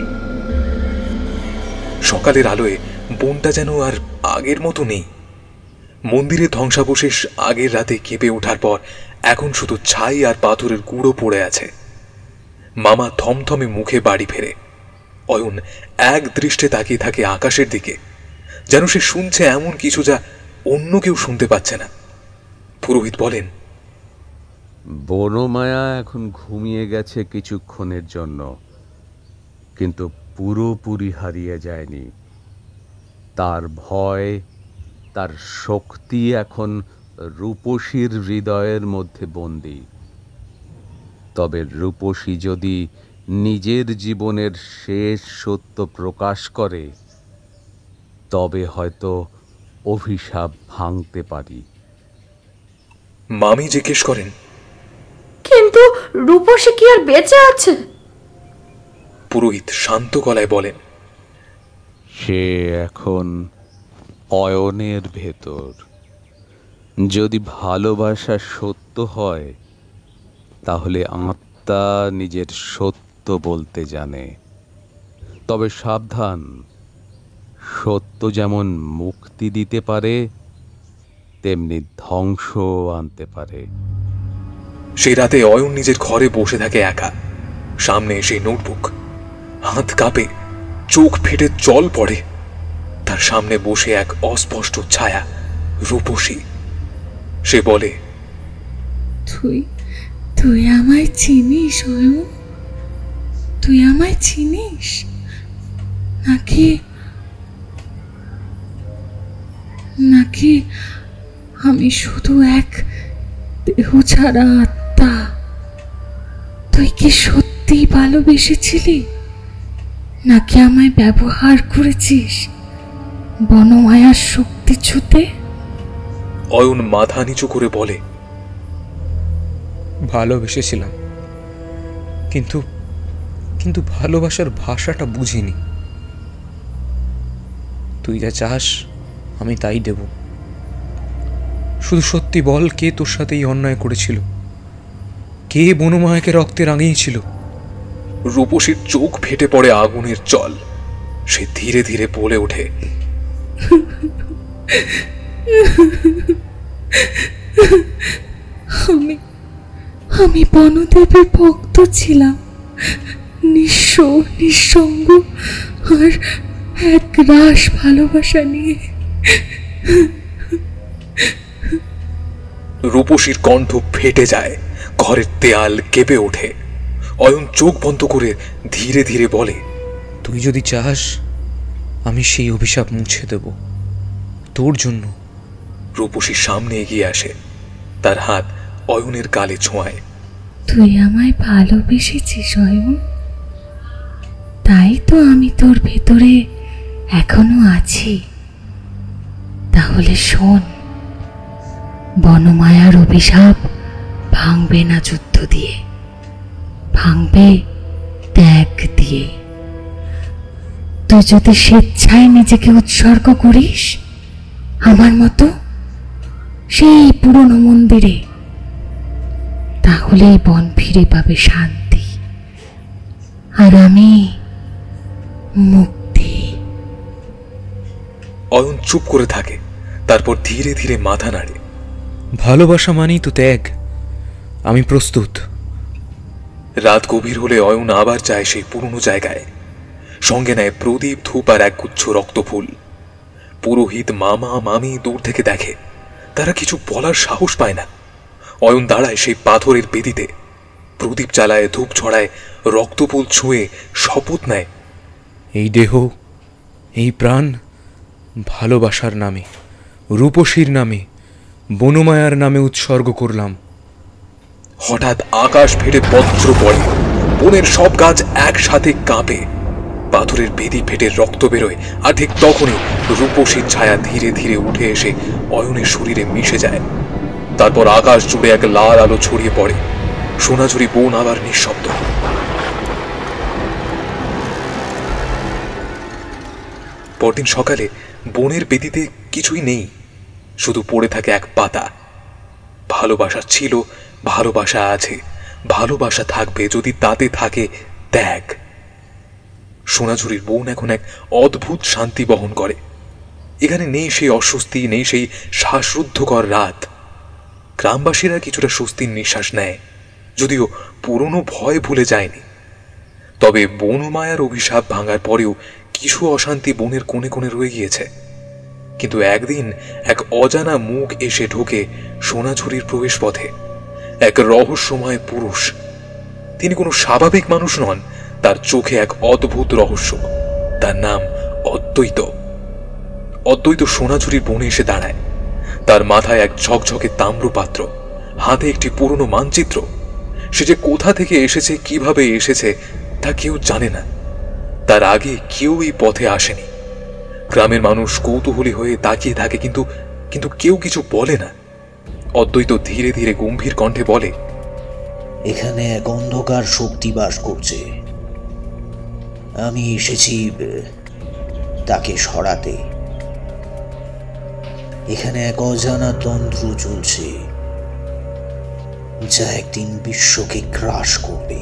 Speaker 1: সকালের আলোয় বনটা যেন আর আগের মতো নেই। মন্দিরের ধ্বংসাবশেষ আগের রাতে কেঁপে ওঠার পর এখন শুধু ছাই আর পাথরের গুঁড়ো পড়ে আছে। মামা থমথমে মুখে বাড়ি ফেরে। অয়ন এক দৃষ্টে তাকিয়ে থাকে আকাশের দিকে, যেন সে শুনছে এমন কিছু যা অন্য কেউ শুনতে পাচ্ছে না। পুরোহিত বলেন,
Speaker 6: বনমায়া এখন ঘুমিয়ে গেছে কিছুক্ষণের জন্য, কিন্তু পুরোপুরি হারিয়ে যায়নি। তার ভয়, তার শক্তি এখন রূপসীর হৃদয়ের মধ্যে বন্দী। তবে রূপসী যদি নিজের জীবনের শেষ সত্য প্রকাশ করে, তবে হয়তো অভিশাপ ভাঙতে পারি।
Speaker 1: মামি জিজ্ঞেস করেন,
Speaker 4: কিন্তু রূপসী কি আর বেঁচে আছে?
Speaker 1: পুরোহিত শান্ত গলায় বলেন,
Speaker 6: সে এখন অয়নের ভেতর। যদি ভালোবাসা সত্য হয়, তাহলে আত্মা নিজের সত্য বলতে জানে। তবে সাবধান, সত্য যেমন মুক্তি দিতে পারে, তেমনি ধ্বংস আনতে পারে।
Speaker 1: সেই রাতে অয়ন নিজের ঘরে বসে থাকে একা। সামনে সেই নোটবুক, হাত কাঁপে, চোখ ফেটে জল পড়ে। তার সামনে বসে এক অস্পষ্ট ছায়া, রূপসী। সে বলে,
Speaker 5: তুই আমায় চিনিস অয়ন? তুই আমায় চিনিস, নাকি আমি শুধু এক দেহ ছাড়া আত্মা? তুই কি সত্যি ভালোবেসেছিলি, নাকি আমায় ব্যবহার করেছিস বনমায়ার শক্তি ছুতে?
Speaker 1: অয়ন মাথা নিচু করে বলে,
Speaker 2: ভালোবেসেছিলাম, কিন্তু ভালোবাসার ভাষাটা বুঝিনি। তুই যা চাস আমি তাই দেব। শুধু সত্যি বল, কে তোর সাথে এই অন্যায় করেছিল? কে বনমায়াকে রক্তে রাঙিয়েছিল?
Speaker 1: রূপসীর চোখ ফেটে পড়ে আগুনের জল। সে ধীরে ধীরে বলে ওঠে,
Speaker 5: আমি বনদেবীর ভক্ত ছিলাম, নিঃস্ব নিঃসঙ্গ আর এক রাস ভালোবাসা নিয়ে।
Speaker 1: রূপসীর কণ্ঠ ফেটে যায়, ঘরের দেয়াল কেঁপে ওঠে। অয়ন চোখ বন্ধ করে ধীরে ধীরে বলে,
Speaker 2: তুই যদি চাস আমি সেই অভিশাপ মুছে দেব তোর জন্য।
Speaker 1: রূপসীর সামনে এগিয়ে আসে, তার হাত অয়নের গালে ছোঁয়ায়।
Speaker 5: তুই আমায় ভালোবেসেছিস অয়ন, তাই তো আমি তোর ভেতরে এখনো আছি। তাহলে শোন, বনমায়ার অভিশাপ ভাঙবে না যুদ্ধ দিয়ে, ভাঙবে ত্যাগ দিয়ে। তুই যদি স্বেচ্ছায় নিজেকে উৎসর্গ করিস আমার মতো সেই পুরনো মন্দিরে, তাহলেই বন ফিরে পাবে শান্তি, আর আমি মুক্তি।
Speaker 1: অয়ন চুপ করে থাকে, তারপর ধীরে ধীরে মাথা নাড়ে।
Speaker 2: ভালোবাসা মানেই তো ত্যাগ, আমি প্রস্তুত।
Speaker 1: রাত গভীর হলে অয়ন আবার যায় সেই পুরনো জায়গায়। সঙ্গে নেয় প্রদীপ, ধূপ আর একগুচ্ছ রক্তফুল। পুরোহিত, মামা, মামি দূর থেকে দেখে, তারা কিছু বলার সাহস পায় না। অয়ন দাঁড়ায় সেই পাথরের বেদিতে, প্রদীপ জ্বালায়, ধূপ ছড়ায়, রক্তফুল ছুঁয়ে শপথ নেয়,
Speaker 2: এই দেহ, এই প্রাণ ভালোবাসার নামে, রূপসীর নামে, বনমায়ার নামে উৎসর্গ করলাম।
Speaker 1: হঠাৎ আকাশ ফেটে বজ্র পড়ে, বনের সব গাছ একসাথে কাঁপে, পাথরের বেদি ফেটে রক্ত বেরোয়। আর ঠিক তখনই রূপসীর ছায়া ধীরে ধীরে উঠে এসে অয়নের শরীরে মিশে যায়। তারপর আকাশ জুড়ে এক লাল আলো ছড়িয়ে পড়ে। সোনাঝুরি বন আবার নিঃশব্দ। পরদিন সকালে বনের বেদিতে কিছুই নেই, শুধু পড়ে থাকে এক পাতা। ভালোবাসা ছিল, ভালোবাসা আছে, ভালোবাসা থাকবে যদি তাতে থাকে ত্যাগ। সোনাঝুরির বন এখন এক অদ্ভুত শান্তি বহন করে। এখানে নেই সেই অস্বস্তি, নেই সেই শ্বাসরুদ্ধকর রাত। গ্রামবাসীরা কিছুটা স্বস্তির নিঃশ্বাস নেয়, যদিও পুরনো ভয় ভুলে যায়নি। তবে বনমায়ার অভিশাপ ভাঙার পরেও কিছু অশান্তি বনের কোণে কোণে রয়ে গিয়েছে। কিন্তু একদিন এক অজানা মুখ এসে ঢোকে সোনাঝুরির প্রবেশ পথে। এক রহস্যময় পুরুষ। তিনি কোনো স্বাভাবিক মানুষ নন, তার চোখে এক অদ্ভুত রহস্য। তার নাম অদ্বৈত। অদ্বৈত সোনাঝুরির বনে এসে দাঁড়ায়। তার মাথায় এক ঝকঝকে তাম্রপাত্র, হাতে একটি পুরনো মানচিত্র। সে যে কোথা থেকে এসেছে, কিভাবে এসেছে তা কেউ জানে না। তার আগে কেউ এই পথে আসেনি। গ্রামের মানুষ কৌতূহলী হয়ে তাকিয়ে থাকে, কিন্তু কেউ কিছু বলে না। অদ্বৈত ধীরে ধীরে গম্ভীর কণ্ঠে বলে,
Speaker 8: এখানে এক অন্ধকার শক্তি বাস করছে। আমি এসেছি তাকে সরাতে। এখানে এক অজানা তন্ত্র চলছে, যা একদিন বিশ্বকে গ্রাস করবে।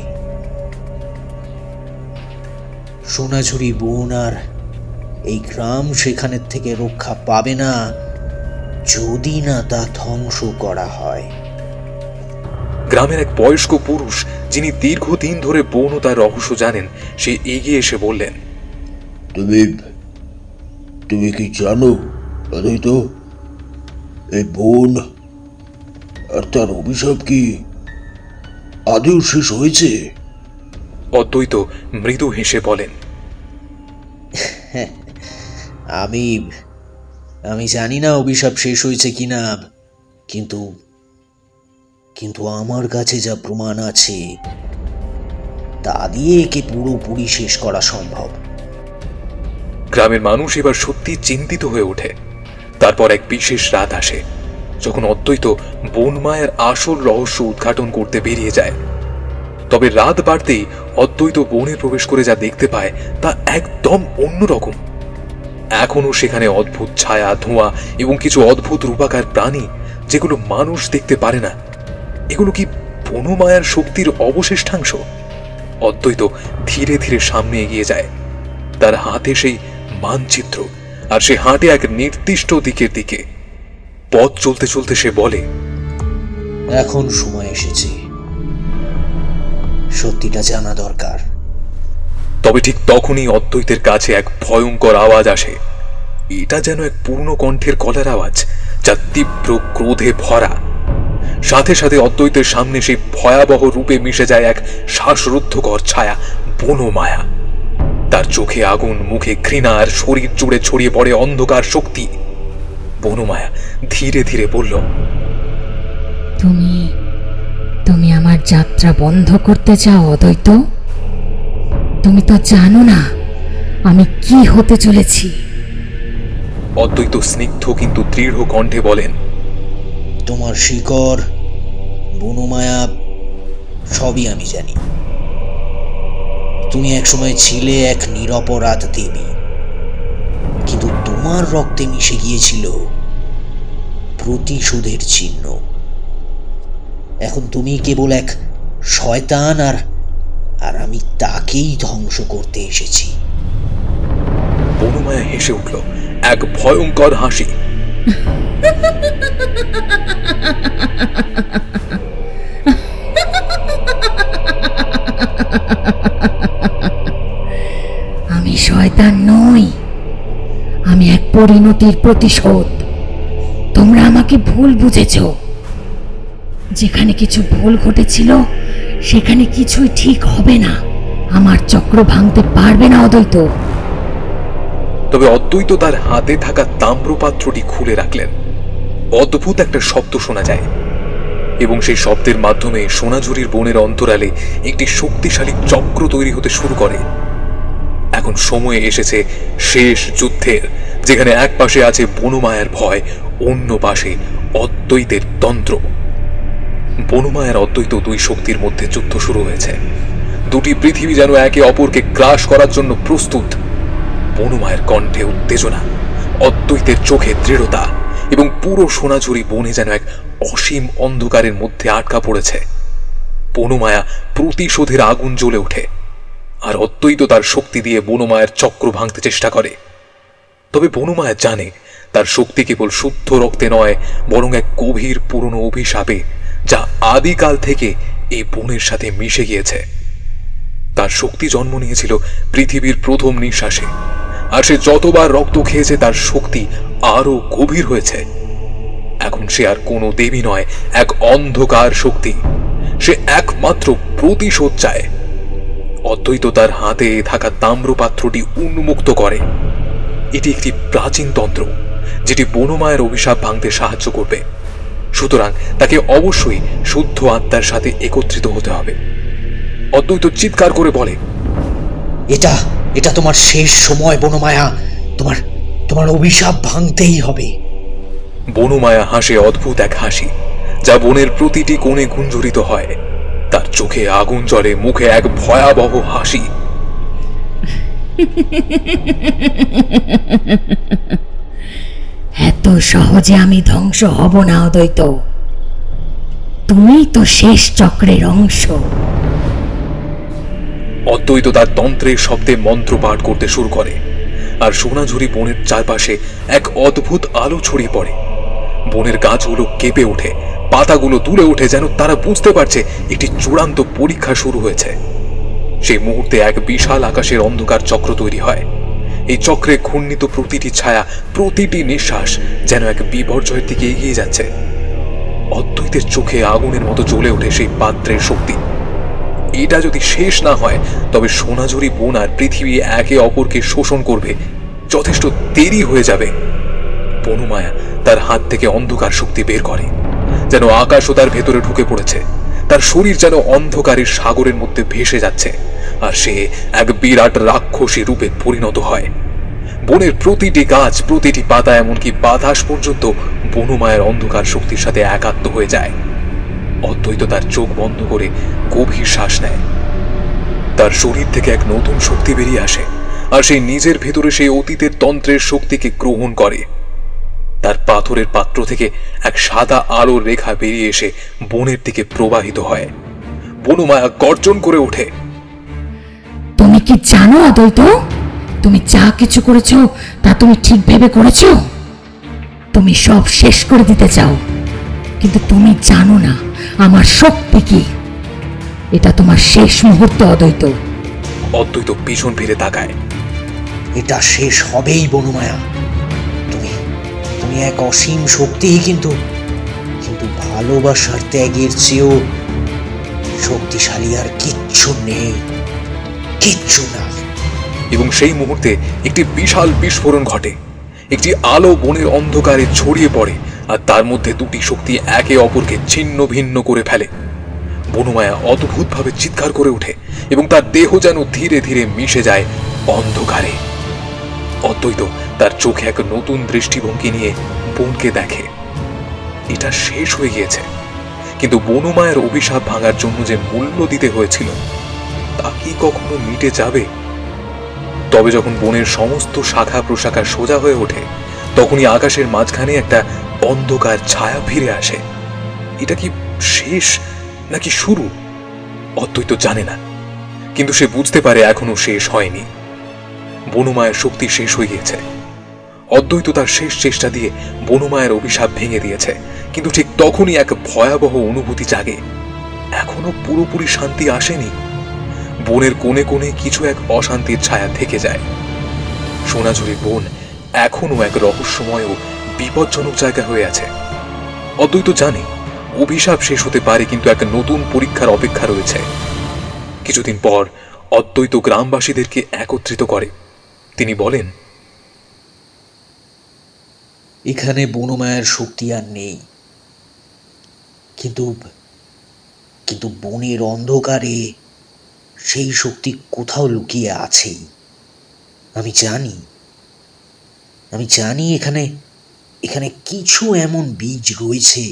Speaker 8: সোনাঝুরি বন আর এই গ্রাম সেখানের থেকে রক্ষা পাবে না যদি না তা ধ্বংস করা হয়।
Speaker 1: গ্রামের এক বয়স্ক পুরুষ, যিনি দীর্ঘদিন ধরে বন ও তার রহস্য জানেন, সে এগিয়ে এসে বললেন,
Speaker 8: তুমি কি জানো অদ্বৈত, এই বন আর তার অভিশাপ কি আদৌ শেষ হয়েছে?
Speaker 1: অদ্বৈত মৃদু হেসে বলেন,
Speaker 8: আমি জানি না অভিশাপ শেষ হয়েছে কিনা, কিন্তু কিন্তু আমার কাছে যা প্রমাণ আছে তা দিয়ে একে পুরোপুরি শেষ করা সম্ভব।
Speaker 1: গ্রামের মানুষ এবার সত্যি চিন্তিত হয়ে ওঠে। তারপর এক বিশেষ রাত আসে, যখন অদ্বৈত বনমায়ার আসল রহস্য উদ্ঘাটন করতে বেরিয়ে যায়। তবে রাত বাড়তেই অদ্বৈত বনে প্রবেশ করে যা দেখতে পায় তা একদম অন্যরকম। এখনো সেখানে অদ্ভুত ছায়া, ধোঁয়া এবং কিছু অদ্ভুত রূপাকার প্রাণী যেগুলো মানুষ দেখতে পারে না। এগুলো কি বনমায়ার শক্তির অবশিষ্টাংশ? অদ্বৈত ধীরে ধীরে সামনে এগিয়ে যায়। তার হাতে সেই মানচিত্র, আর সে হাঁটে এক নির্দিষ্ট দিকের দিকে। পথ চলতে চলতে সে বলে,
Speaker 8: এখন সময় এসেছে, সত্যিটা জানা দরকার।
Speaker 1: তবে ঠিক তখনই অদ্বৈতের কাছে এক ভয়ঙ্কর আওয়াজ আসে। এটা যেন এক পূর্ণ কণ্ঠের গলার আওয়াজ, যা তীব্র ক্রোধে ভরা। সাথে সাথে অদ্বৈতের সামনে সেই ভয়াবহ রূপে মিশে যায় এক শ্বাসরুদ্ধকর ছায়া, বনমায়া। তার চোখে আগুন, মুখে ঘৃণা, আর শরীর জুড়ে ছড়িয়ে পড়ে অন্ধকার শক্তি। বনমায়া ধীরে ধীরে বলল,
Speaker 5: তুমি আমার যাত্রা বন্ধ করতে চাও অদ্বৈত? তুমি তো জানো না আমি কি হতে চলেছি।
Speaker 1: অদ্বৈত স্নিগ্ধ কিন্তু দৃঢ় কণ্ঠে বলেন,
Speaker 8: তোমার শিকড়, বনমায়া, সবই আমি জানি। তুমি একসময় ছিলে এক নিরপরাধ দেবী, কিন্তু তোমার রক্তে মিশে গিয়েছিল প্রতিশোধের চিহ্ন। এখন তুমি কেবল এক শয়তান, আর আমি তাকেই ধ্বংস করতে এসেছি।
Speaker 1: বনমায়া হেসে উঠল এক ভয়ঙ্কর হাসি।
Speaker 5: আমি শয়তান নই, আমি এক পরিণতির প্রতিশোধ। তোমরা আমাকে ভুল বুঝেছ। যেখানে কিছু ভুল ঘটেছিল সেখানে কিছুই ঠিক হবে না। আমার চক্র ভাঙতে পারবে না অদ্বৈত।
Speaker 1: তবে অদ্বৈত তার হাতে থাকা তাম্রপাত্রটি খুলে রাখলেন। অদ্ভুত একটা শব্দ শোনা যায়, এবং সেই শব্দের মাধ্যমে সোনাঝুরির বনের অন্তরালে একটি শক্তিশালী চক্র তৈরি হতে শুরু করে। এখন সময় এসেছে শেষ যুদ্ধের, যেখানে এক পাশে আছে বনমায়ার ভয়, অন্য পাশে অদ্বৈতের তন্ত্র। বনমায়ার অদ্বৈত দুই শক্তির মধ্যে যুদ্ধ শুরু হয়েছে। দুটি পৃথিবী যেন একে অপরকে গ্রাস করার জন্য প্রস্তুত। বনমায়ের কণ্ঠে উত্তেজনা, অদ্বৈতের চোখে দৃঢ়তা, এবং পুরো সোনাঝুরি বনে যেন এক অসীম অন্ধকারের মধ্যে আটকা পড়েছে। বনমায়া প্রতিশোধের আগুন জ্বলে ওঠে, আর অদ্বৈত তার শক্তি দিয়ে বনমায়ের চক্র ভাঙতে চেষ্টা করে। তবে বনমায়া জানে তার শক্তি কেবল শুদ্ধ রক্তে নয়, বরং এক গভীর পুরনো অভিশাপে, যা আদিকাল থেকে এই বনের সাথে মিশে গিয়েছে। তার শক্তি জন্ম নিয়েছিল পৃথিবীর প্রথম নিঃশ্বাসে, আর সে যতবার রক্ত খেয়েছে তার শক্তি আরো গভীর হয়েছে। এখন সে আর কোনো দেবী নয়, এক অন্ধকার শক্তি। সে একমাত্র প্রতিশোধ চায়। অদ্বৈত তার হাতে থাকা তাম্রপাত্রটি উন্মুক্ত করে। এটি একটি প্রাচীন তন্ত্র, যেটি বনমায়ের অভিশাপ ভাঙতে সাহায্য করবে। সুতরাং তাকে অবশ্যই শুদ্ধ আত্মার সাথে একত্রিত হতে হবে। অদ্বৈত চিৎকার করে বলে,
Speaker 8: এটা তোমার শেষ সময় বনমায়া, তোমার অভিশাপ ভাঙতেই হবে।
Speaker 1: বনমায়া হাসে অদ্ভুত এক হাসি, যা বনের প্রতিটি কোণে গুঞ্জরিত হয়। তার চোখে আগুন জ্বলে, মুখে এক ভয়াবহ হাসি।
Speaker 5: এত সহজে আমি ধ্বংস হব না অদ্বৈত। তুমি তো শেষ চক্রের অংশ।
Speaker 1: অদ্বৈত তার তন্ত্রের শব্দে মন্ত্র পাঠ করতে শুরু করে, আর সোনাঝুরি বনের চারপাশে এক অদ্ভুত আলো ছড়িয়ে পড়ে। বনের গাছগুলো কেঁপে ওঠে, পাতাগুলো দুলে ওঠে, যেন তারা বুঝতে পারছে একটি চূড়ান্ত পরীক্ষা শুরু হয়েছে। সেই মুহূর্তে এক বিশাল আকাশের অন্ধকার চক্র তৈরি হয়। এই চক্রে ঘূর্ণিত প্রতিটি ছায়া, প্রতিটি নিঃশ্বাস যেন এক বিপর্যয়ের দিকে এগিয়ে যাচ্ছে। অদ্বৈতের চোখে আগুনের মতো জ্বলে ওঠে সেই পাত্রের শক্তি। এটা যদি শেষ না হয়, তবে সোনাঝুরি বন আর পৃথিবী একে অপরকে শোষণ করবে। যথেষ্ট দেরি হয়ে যাবে। বনমায়া তার হাত থেকে অন্ধকার শক্তি বের করে, যেন আকাশও তার ভেতরে ঢুকে পড়েছে। তার শরীর যেন অন্ধকারের সাগরের মধ্যে ভেসে যাচ্ছে, আর সে এক বিরাট রাক্ষসী রূপে পরিণত হয়। বনের প্রতিটি গাছ, প্রতিটি পাতা, এমনকি বাতাস পর্যন্ত বনমায়ের অন্ধকার শক্তির সাথে একাত্ম হয়ে যায়। অদ্বৈত তার চোখ বন্ধ করে গভীর শ্বাস নেয়। তার শরীর থেকে এক নতুন শক্তি বেরিয়ে আসে, আর সেই নিজের ভেতরে সেই অতীতের তন্ত্রের শক্তিকে গ্রহণ করে। তার পাথরের পাত্র থেকে এক সাদা আলোর রেখা বেরিয়ে এসে বনের দিকে প্রবাহিত হয়। বনমায়া গর্জন করে ওঠে,
Speaker 5: তুমি কি জানো অদ্বৈত, তুমি যা কিছু করেছো তা তুমি ঠিক ভেবে করেছো? তুমি সব শেষ করে দিতে চাও, কিন্তু তুমি জানো না আমার শক্তি কি। এটা তোমার শেষ মুহূর্ত অদ্বৈত।
Speaker 1: অদ্বৈত পিছন ফিরে তাকায়।
Speaker 8: এটা শেষ হবেই বনমায়া। তুমি এক অসীম শক্তি, কিন্তু ভালোবাসার ত্যাগের চেয়েও শক্তিশালী আর কিচ্ছু নেই, কিচ্ছু না।
Speaker 1: এবং সেই মুহূর্তে একটি বিশাল বিস্ফোরণ ঘটে। একটি আলো বনের অন্ধকারে ছড়িয়ে পড়ে, আর তার মধ্যে দুটি শক্তি একে অপরকে ছিন্ন ভিন্ন করে ফেলে। বনমায়া অদ্ভুতভাবে চিৎকার করে ওঠে এবং তার দেহ যেন ধীরে ধীরে মিশে যায় অন্ধকারে। অদ্বৈত তার চোখে এক নতুন দৃষ্টিভঙ্গি নিয়ে বনকে দেখে। এটা শেষ হয়ে গিয়েছে, কিন্তু বনমায়ের অভিশাপ ভাঙার জন্য যে মূল্য দিতে হয়েছিল তা কি কখনো মিটে যাবে? তবে যখন বনের সমস্ত শাখা প্রশাখা সোজা হয়ে ওঠে, তখনই আকাশের মাঝখানে একটা অন্ধকার ছায়া ফিরে আসে। এটা কি শেষ নাকি শুরু? অদ্বৈত জানে না, কিন্তু সে বুঝতে পারে এখনো শেষ হয়নি। বনমায়ের শক্তি শেষ হয়ে গিয়েছে। অদ্বৈত তার শেষ চেষ্টা দিয়ে বনমায়ের অভিশাপ ভেঙে দিয়েছে, কিন্তু ঠিক তখনই এক ভয়াবহ অনুভূতি জাগে। এখনো পুরোপুরি শান্তি আসেনি। বনের কোণে কোণে কিছু এক অশান্তির ছায়া থেকে যায়। সোনাঝুরি বন এখনো এক রহস্যময় ও বিপজ্জনক জায়গা হয়ে আছে। অদ্বৈত জানে অভিশাপ শেষ হতে পারে, কিন্তু এক নতুন পরীক্ষার অপেক্ষা রয়েছে। কিছুদিন পর অদ্বৈত গ্রামবাসীদেরকে একত্রিত করে। তিনি বলেন,
Speaker 8: এখানে বনমায়ার শক্তি আর নেই, কিন্তু বনের অন্ধকারে সেই শক্তি কোথাও লুকিয়ে আছেই। আমি জানি এখানে কিছু এমন বীজ রয়েছে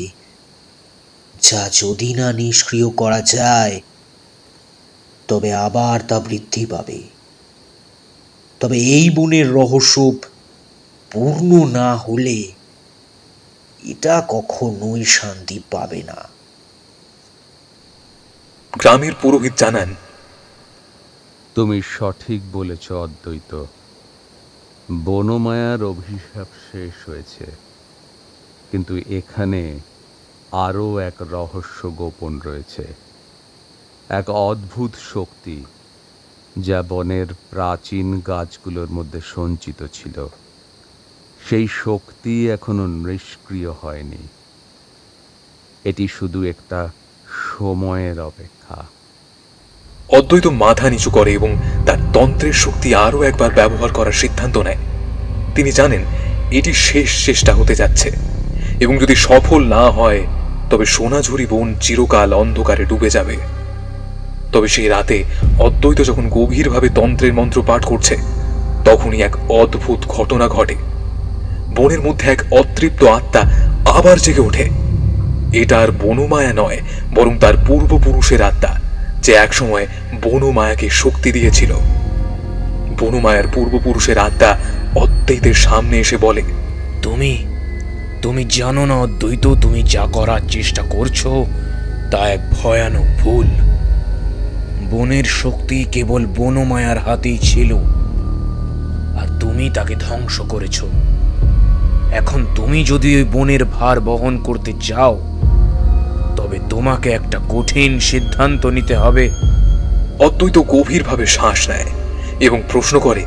Speaker 8: যা যদি না নিষ্ক্রিয় করা যায় তবে আবার তা বৃদ্ধি পাবে। তবে এই বনের রহস্য পূর্ণ না হলে এটা কখনোই শান্তি পাবে না।
Speaker 1: গ্রামের পুরোহিত জানান,
Speaker 6: তুমি সঠিক বলেছ অদ্বৈত। বনমায়ার অভিশাপ শেষ হয়েছে, কিন্তু এখানে আরও এক রহস্য গোপন রয়েছে। এক অদ্ভুত শক্তি যা বনের প্রাচীন গাছগুলোর মধ্যে সঞ্চিত ছিল। সেই শক্তি এখনো নিষ্ক্রিয় হয়নি। এটি শুধু একটা সময়ের অপেক্ষা।
Speaker 1: অদ্বৈত মাথা নিচু করে এবং তার তন্ত্রের শক্তি আরো একবার ব্যবহার করার সিদ্ধান্ত নেয়। তিনি জানেন এটি শেষ চেষ্টা হতে যাচ্ছে, এবং যদি সফল না হয় তবে সোনাঝুরি বন চিরকাল অন্ধকারে ডুবে যাবে। তবে সেই রাতে অদ্বৈত যখন গভীরভাবে তন্ত্রের মন্ত্র পাঠ করছে, তখনই এক অদ্ভুত ঘটনা ঘটে। বনের মধ্যে এক অতৃপ্ত আত্মা আবার জেগে ওঠে। এটা আর বনমায়া নয়, বরং তার পূর্বপুরুষের আত্মা, যে একসময় বনমায়াকে শক্তি দিয়েছিল। বনমায়ার পূর্বপুরুষের আত্মা অদ্বৈতের সামনে এসে বলে,
Speaker 2: তুমি জানো না অদ্বৈত, তুমি যা করার চেষ্টা করছো তা এক ভয়ানক ভুল। বনের শক্তি কেবল বনমায়ার হাতেই ছিল, আর তুমি তাকে ধ্বংস করেছ। এখন তুমি যদি ওই বনের ভার বহন করতে চাও, তবে তোমাকে একটা কঠিন সিদ্ধান্ত নিতে হবে।
Speaker 1: অদ্বৈত গভীরভাবে শ্বাস নেয় এবং প্রশ্ন করে,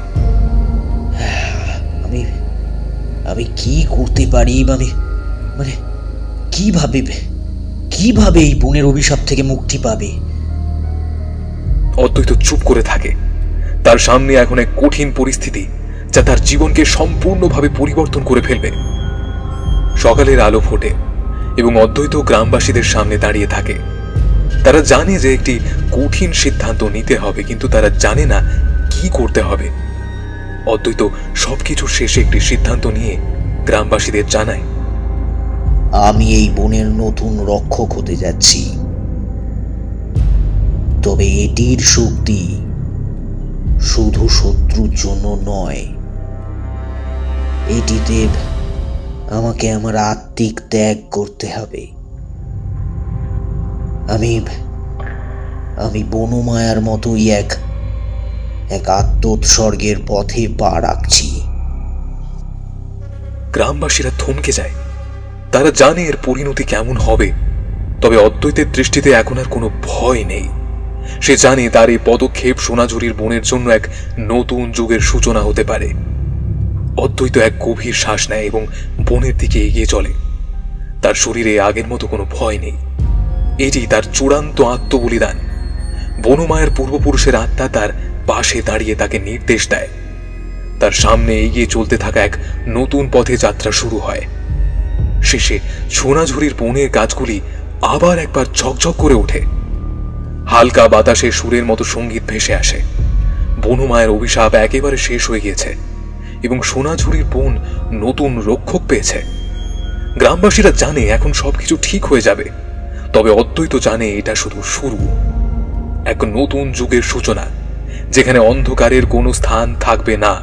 Speaker 8: আমি কি করতে পারি? মানে কিভাবে এই বনের অভিশাপ থেকে মুক্তি পাবে?
Speaker 1: অদ্বৈত চুপ করে থাকে। তার সামনে এখন এক কঠিন পরিস্থিতি, যা তার জীবনকে সম্পূর্ণভাবে পরিবর্তন করে ফেলবে। সকালের আলো ফোটে এবং অদ্বৈত গ্রামবাসীদের সামনে দাঁড়িয়ে থাকে। তারা জানে যে একটি কঠিন সিদ্ধান্ত নিতে হবে, কিন্তু তারা জানে না কি করতে হবে। অদ্বৈত সবকিছু শেষে একটি সিদ্ধান্ত নিয়ে গ্রামবাসীদের জানায়,
Speaker 8: আমি এই বনের নতুন রক্ষক হতে যাচ্ছি। তবে এটির শক্তি শুধু শত্রুর জন্য নয়, এটিতে আমাকে আমার আত্মিক ত্যাগ করতে হবে। আমি বনমায়ার মতোই এক আত্মোৎসর্গের পথে পা রাখছি।
Speaker 1: গ্রামবাসীরা থমকে যায়। তারা জানে এর পরিণতি কেমন হবে, তবে অদ্বৈতের দৃষ্টিতে এখন আর কোনো ভয় নেই। সে জানে তার এই পদক্ষেপ সোনাঝুরির বনের জন্য এক নতুন যুগের সূচনা হতে পারে। অদ্বৈত এক গভীর শ্বাস নেয় এবং বনের দিকে এগিয়ে চলে। তার শরীরে আগের মতো কোনো ভয় নেই। এটি তার চূড়ান্ত আত্মবলিদান। বনমায়ের পূর্বপুরুষের আত্মা তার পাশে দাঁড়িয়ে তাকে নির্দেশ দেয়। তার সামনে এগিয়ে চলতে থাকা এক নতুন পথে যাত্রা শুরু হয়। শেষে সোনাঝুরির বনের গাছগুলি আবার একবার ঝকঝক করে ওঠে। হালকা বাতাসে সুরের মতো সঙ্গীত ভেসে আসে। বনমায়ের অভিশাপ একেবারে শেষ হয়ে গিয়েছে এবং সোনাঝুরির বন নতুন রক্ষক পেয়েছে। গ্রামবাসীরা জানে এখন সবকিছু ঠিক হয়ে যাবে, তবে অদ্বৈত জানে এটা শুধু শুরু, এক নতুন যুগের সূচনা, যেখানে অন্ধকারের কোনো স্থান থাকবে না।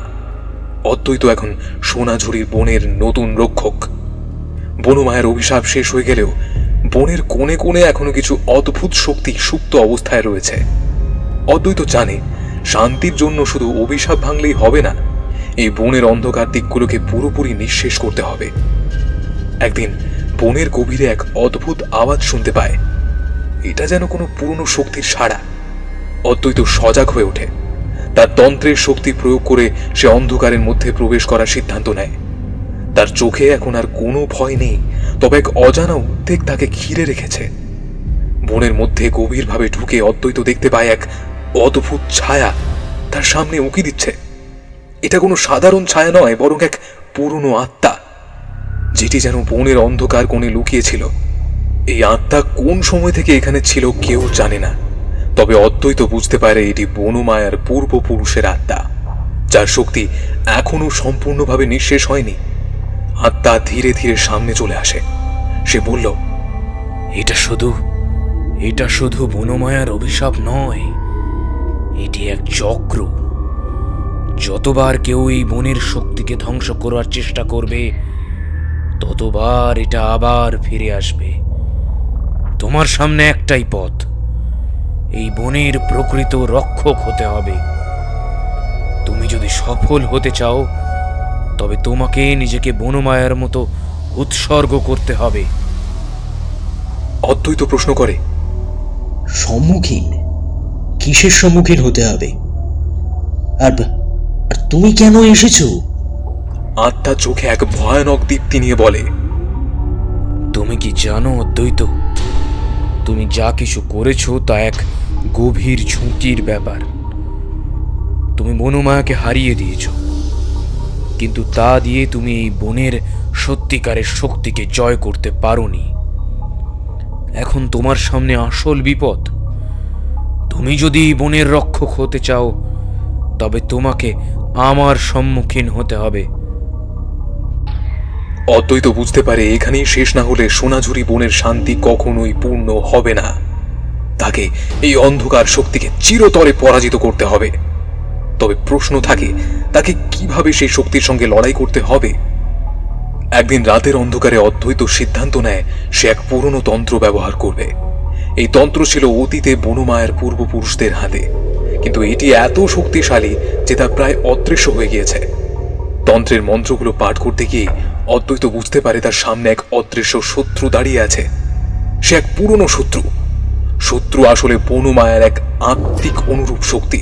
Speaker 1: অদ্বৈত এখন সোনাঝুরির বনের নতুন রক্ষক। বনমায়ের অভিশাপ শেষ হয়ে গেলেও বনের কোণে কোণে এখনো কিছু অদ্ভুত শক্তি সুপ্ত অবস্থায় রয়েছে। অদ্বৈত জানে শান্তির জন্য শুধু অভিশাপ ভাঙলেই হবে না, এই বনের অন্ধকার দিকগুলোকে পুরোপুরি নিঃশেষ করতে হবে। একদিন বনের গভীরে এক অদ্ভুত আওয়াজ শুনতে পায়। এটা যেন কোনো পুরনো শক্তির সাড়া। অদ্বৈত সজাগ হয়ে ওঠে। তার তন্ত্রের শক্তি প্রয়োগ করে সে অন্ধকারের মধ্যে প্রবেশ করার সিদ্ধান্ত নেয়। তার চোখে এখন আর কোনো ভয় নেই, তবে এক অজানা উদ্বেগ তাকে ঘিরে রেখেছে। বনের মধ্যে গভীরভাবে ঢুকে অদ্বৈত দেখতে পায় এক অদ্ভুত ছায়া তার সামনে উঁকি দিচ্ছে। এটা কোনো সাধারণ ছায়া নয়, বরং এক পুরনো আত্মা, যেটি যেন বনের অন্ধকার কোণে লুকিয়েছিল। এই আত্মা কোন সময় থেকে এখানে ছিল কেউ জানে না, তবে অদ্বৈত বুঝতে পারে এটি বনমায়ার পূর্বপুরুষের আত্মা, যার শক্তি এখনো সম্পূর্ণভাবে নিঃশেষ হয়নি। আত্মা ধীরে ধীরে সামনে চলে আসে। সে বলল,
Speaker 2: এটা শুধু বনমায়ার অভিশাপ নয়, এটি এক চক্র। যতবার কেউ এই বনের শক্তিকে ধ্বংস করার চেষ্টা করবে, ততবার এটা আবার ফিরে আসবে। তোমার সামনে একটাই পথ, এই বনের প্রকৃত রক্ষক হতে হবে। তুমি যদি সফল হতে চাও, তবে তোমাকে নিজেকে বনমায়ার মতো উৎসর্গ করতে হবে।
Speaker 1: অদ্বৈত প্রশ্ন করে,
Speaker 8: সম্মুখীন? কিসের সম্মুখীন হতে হবে? আর তুমি কেন এসেছো?
Speaker 1: আত্মা চোখে এক ভয়ানক দীপ্তি নিয়ে বলে,
Speaker 2: তুমি কি জানো অদ্বৈত, তুমি যা কিছু করেছো তা এক গভীর ঝুঁকির ব্যাপার। তুমি বনমায়াকে হারিয়ে দিয়েছ, কিন্তু তা দিয়ে তুমি এই বনের সত্যিকারের শক্তিকে জয় করতে পারোনি। এখন তোমার সামনে আসল বিপদ। তুমি যদি বনের রক্ষক হতে চাও, তবে তোমাকে আমার সম্মুখীন হতে হবে।
Speaker 1: অদ্বৈত বুঝতে পারে এখানেই শেষ না হলে সোনাঝুরি বনের শান্তি কখনোই পূর্ণ হবে না। তাকে এই অন্ধকার শক্তিকে চিরতরে পরাজিত করতে হবে। তবে প্রশ্ন থাকে, তাকে কিভাবে সেই শক্তির সঙ্গে লড়াই করতে হবে। একদিন রাতের অন্ধকারে অদ্বৈত সিদ্ধান্ত নেয় সে এক পুরনো তন্ত্র ব্যবহার করবে। এই তন্ত্র ছিল অতীতে বনমায়ের পূর্বপুরুষদের হাতে, কিন্তু এটি এত শক্তিশালী যে তা প্রায় অদৃশ্য হয়ে গিয়েছে। তন্ত্রের মন্ত্রগুলো পাঠ করতে গিয়ে অদ্বৈত বুঝতে পারে তার সামনে এক অদৃশ্য শত্রু দাঁড়িয়ে আছে। সে এক পুরনো শত্রু আসলে বনমায়ার এক আত্মিক অনুরূপ শক্তি,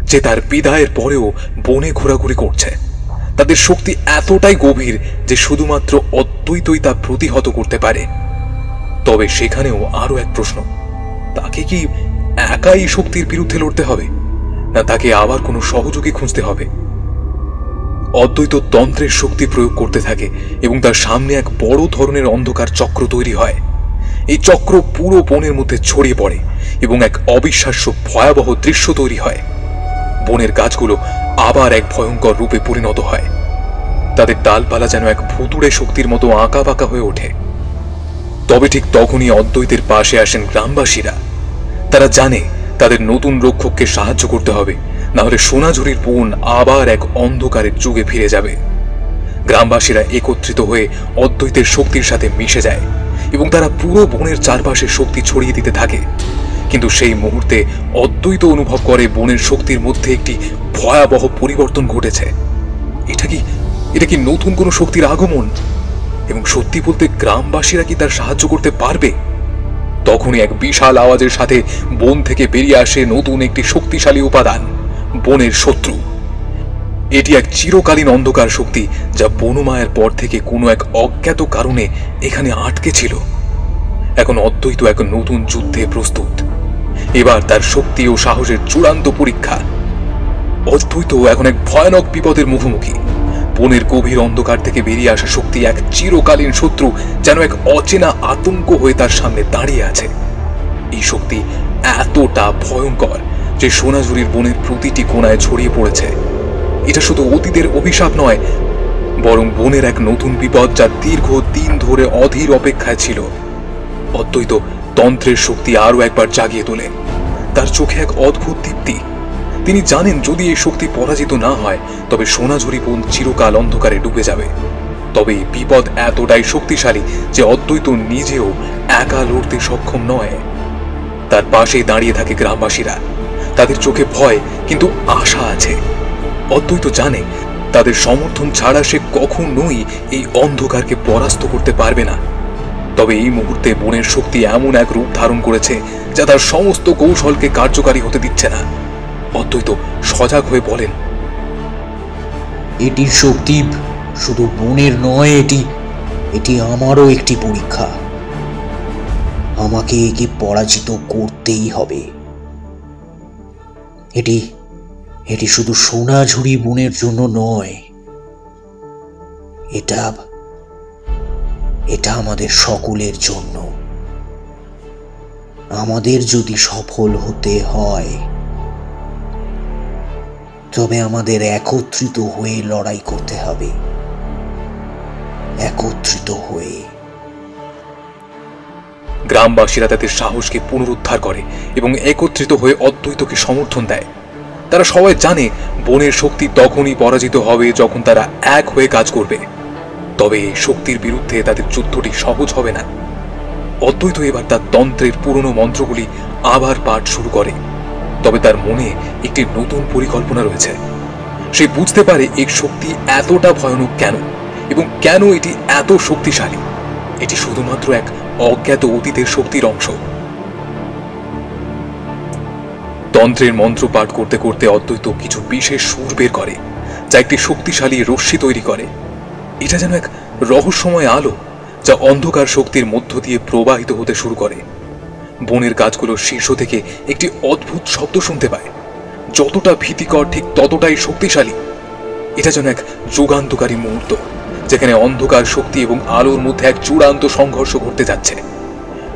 Speaker 1: যে তার বিদায়ের পরেও বনে ঘোরাঘুরি করছে। তাদের শক্তি এতটাই গভীর যে শুধুমাত্র অদ্বৈতই তা প্রতিহত করতে পারে। তবে সেখানেও আরো এক প্রশ্ন, তাকে কি একাই শক্তির বিরুদ্ধে লড়তে হবে, না তাকে আবার কোনো সহযোগী খুঁজতে হবে? অদ্বৈত তন্ত্রের শক্তি প্রয়োগ করতে থাকে এবং তার সামনে এক বড় ধরনের অন্ধকার চক্র তৈরি হয়। এই চক্র পুরো বনের মধ্যে ছড়িয়ে পড়ে এবং এক অবিশ্বাস্য ভয়াবহ দৃশ্য তৈরি হয়। বনের গাছগুলো আবার এক ভয়ঙ্কর রূপে পরিণত হয়। তাদের ডালপালা যেন এক ভুতুড়ে শক্তির মতো আঁকা বাঁকা হয়ে ওঠে। তবে ঠিক তখনই অদ্বৈতের পাশে আসেন গ্রামবাসীরা। তারা জানে তাদের নতুন রক্ষককে সাহায্য করতে হবে, না হলে সোনাঝুরির বন আবার এক অন্ধকারের যুগে ফিরে যাবে। গ্রামবাসীরা একত্রিত হয়ে অদ্বৈতের শক্তির সাথে মিশে যায় এবং তারা পুরো বনের চারপাশে শক্তি ছড়িয়ে দিতে থাকে। কিন্তু সেই মুহূর্তে অদ্বৈত অনুভব করে বনের শক্তির মধ্যে একটি ভয়াবহ পরিবর্তন ঘটেছে। এটা কি নতুন কোনো শক্তির আগমন? এবং সত্যি বলতে গ্রামবাসীরা কি তার সাহায্য করতে পারবে? তখনই এক বিশাল আওয়াজের সাথে বন থেকে বেরিয়ে আসে নতুন একটি শক্তিশালী উপাদান, বনের শত্রু। এটি এক চিরকালীন অন্ধকার শক্তি যা বনমায়ের পর থেকে কোনো এক অজ্ঞাত কারণে এখানে আটকে ছিল। এখন অদ্বৈত এক নতুন যুদ্ধে প্রস্তুত। এবার তার শক্তি ও সাহসের চূড়ান্ত পরীক্ষা। অদ্বৈত এখন এক ভয়ানক বিপদের মুখোমুখি। বনের গভীর অন্ধকার থেকে বেরিয়ে আসা শক্তি এক চিরকালীন শত্রু, যেন এক অচেনা আতঙ্ক হয়ে তার সামনে দাঁড়িয়ে আছে। এই শক্তি এতটা ভয়ঙ্কর যে সোনাঝুরির বনের প্রতিটি কোণায় ছড়িয়ে পড়েছে। এটা শুধু অতীতের অভিশাপ নয়, বরং বনের এক নতুন বিপদ যা দীর্ঘ দিন ধরে অধীর অপেক্ষায় ছিল। অদ্বৈত তন্ত্রের শক্তি আরো একবার জাগিয়ে তোলে। তার চোখে এক অদ্ভুত দীপ্তি। তিনি জানেন যদি এই শক্তি পরাজিত না হয় তবে সোনাঝুরি বন চিরকাল অন্ধকারে ডুবে যাবে। তবে এই বিপদ এতটাই শক্তিশালী যে অদ্বৈত নিজেও একা লড়তে সক্ষম নয়। তার পাশেই দাঁড়িয়ে থাকে গ্রামবাসীরা। তাদের চোখে ভয় কিন্তু আশা আছে। অদ্বৈত জানে তাদের সমর্থন ছাড়া সে কখনোই এই অন্ধকারকে পরাস্ত করতে পারবে না। তবে এই মুহূর্তে বনের শক্তি এমন এক রূপ ধারণ করেছে যা তার সমস্ত কৌশলকে কার্যকারী হতে দিচ্ছে না। অদ্বৈত সজাগ হয়ে বলেন,
Speaker 8: এটির শক্তি শুধু বনের নয়, এটি আমারও একটি পরীক্ষা। আমাকে একে পরাজিত করতেই হবে। এটি শুধু সোনাঝুরি বনের জন্য নয়, এটা আমাদের সকলের জন্য। আমাদের যদি সফল হতে হয় তবে আমাদের একত্রিত হয়ে লড়াই করতে হবে, একত্রিত হয়ে।
Speaker 1: গ্রামবাসীরা তাদের সাহসকে পুনরুদ্ধার করে এবং একত্রিত হয়ে অদ্বৈতকে সমর্থন দেয়। তারা সবাই জানে বনের শক্তি তখনই পরাজিত হবে যখন তারা এক হয়ে কাজ করবে। তবে এই শক্তির বিরুদ্ধে তাদের যুদ্ধটি সহজ হবে না। অদ্বৈত এবার তার তন্ত্রের পুরনো মন্ত্রগুলি আবার পাঠ শুরু করে। তবে তার মনে একটি নতুন পরিকল্পনা রয়েছে। সে বুঝতে পারে এই শক্তি এতটা ভয়ানক কেন এবং কেন এটি এত শক্তিশালী। এটি শুধুমাত্র এক অজ্ঞাত অতীতের শক্তির অংশ। তন্ত্রের মন্ত্র পাঠ করতে করতে অদ্বৈত কিছু বিশেষ সুর বের করে যা একটি শক্তিশালী রশ্মি তৈরি করে। এটা যেন এক রহস্যময় আলো যা অন্ধকার শক্তির মধ্য দিয়ে প্রবাহিত হতে শুরু করে। বনের গাছগুলোর শীর্ষ থেকে একটি অদ্ভুত শব্দ শুনতে পায়। যতটা ভীতিকর ঠিক ততটাই শক্তিশালী। এটা যেন এক যুগান্তকারী মুহূর্ত যেখানে অন্ধকার শক্তি এবং আলোর মধ্যে এক চূড়ান্ত সংঘর্ষ ঘটতে যাচ্ছে।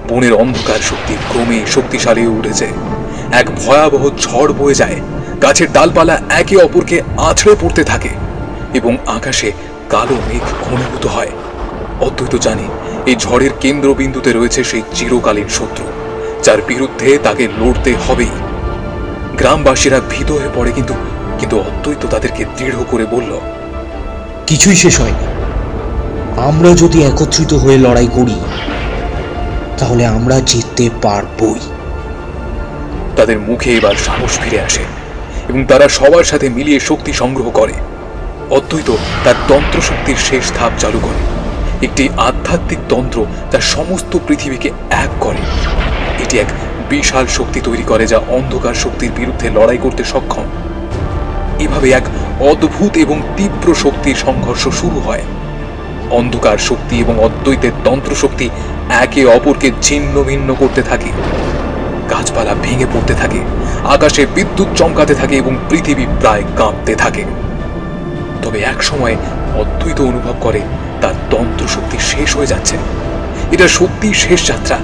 Speaker 1: বনের অন্ধকার শক্তি ক্রমে শক্তিশালী হয়ে উঠেছে। এক ভয়াবহ ঝড় বয়ে যায়। গাছের ডালপালা একে অপরকে আছড়ে পড়তে থাকে এবং আকাশে কালো মেঘ ঘনীভূত হয়। অদ্বৈত জানে এই ঝড়ের কেন্দ্রবিন্দুতে রয়েছে সেই চিরকালীন শত্রু যার বিরুদ্ধে তাকে লড়তে হবেই। গ্রামবাসীরা ভীত হয়ে পড়ে, কিন্তু অদ্বৈত তাদেরকে দৃঢ় করে বলল,
Speaker 8: কিছুই শেষ হয়নি। আমরা যদি একত্রিত হয়ে লড়াই করি তাহলে আমরা জিততে পারবই।
Speaker 1: তাদের মুখে এবার সাহস ফিরে আসে এবং তারা সবার সাথে মিলিয়ে শক্তি সংগ্রহ করে। অদ্বৈত তার তন্ত্র শক্তির শেষ ধাপ চালু করে, একটি আধ্যাত্মিক তন্ত্র যা সমস্ত পৃথিবীকে এক করে। এটি এক বিশাল শক্তি তৈরি করে যা অন্ধকার শক্তির বিরুদ্ধে লড়াই করতে সক্ষম। এভাবে এক অদ্ভুত এবং তীব্র শক্তির সংঘর্ষ শুরু হয়। অন্ধকার শক্তি এবং অদ্বৈতের তন্ত্র শক্তি একে অপরকে ছিন্ন ভিন্ন করতে থাকে। গাছপালা ভেঙে পড়তে থাকে, আকাশে বিদ্যুৎ চমকাতে থাকে এবং পৃথিবী প্রায় কাঁপতে থাকে। তবে এক সময় অদ্বৈত অনুভব করে তার তন্ত্র শক্তি শেষ হয়ে যাচ্ছে। এটা সত্যি শেষ যাত্রা।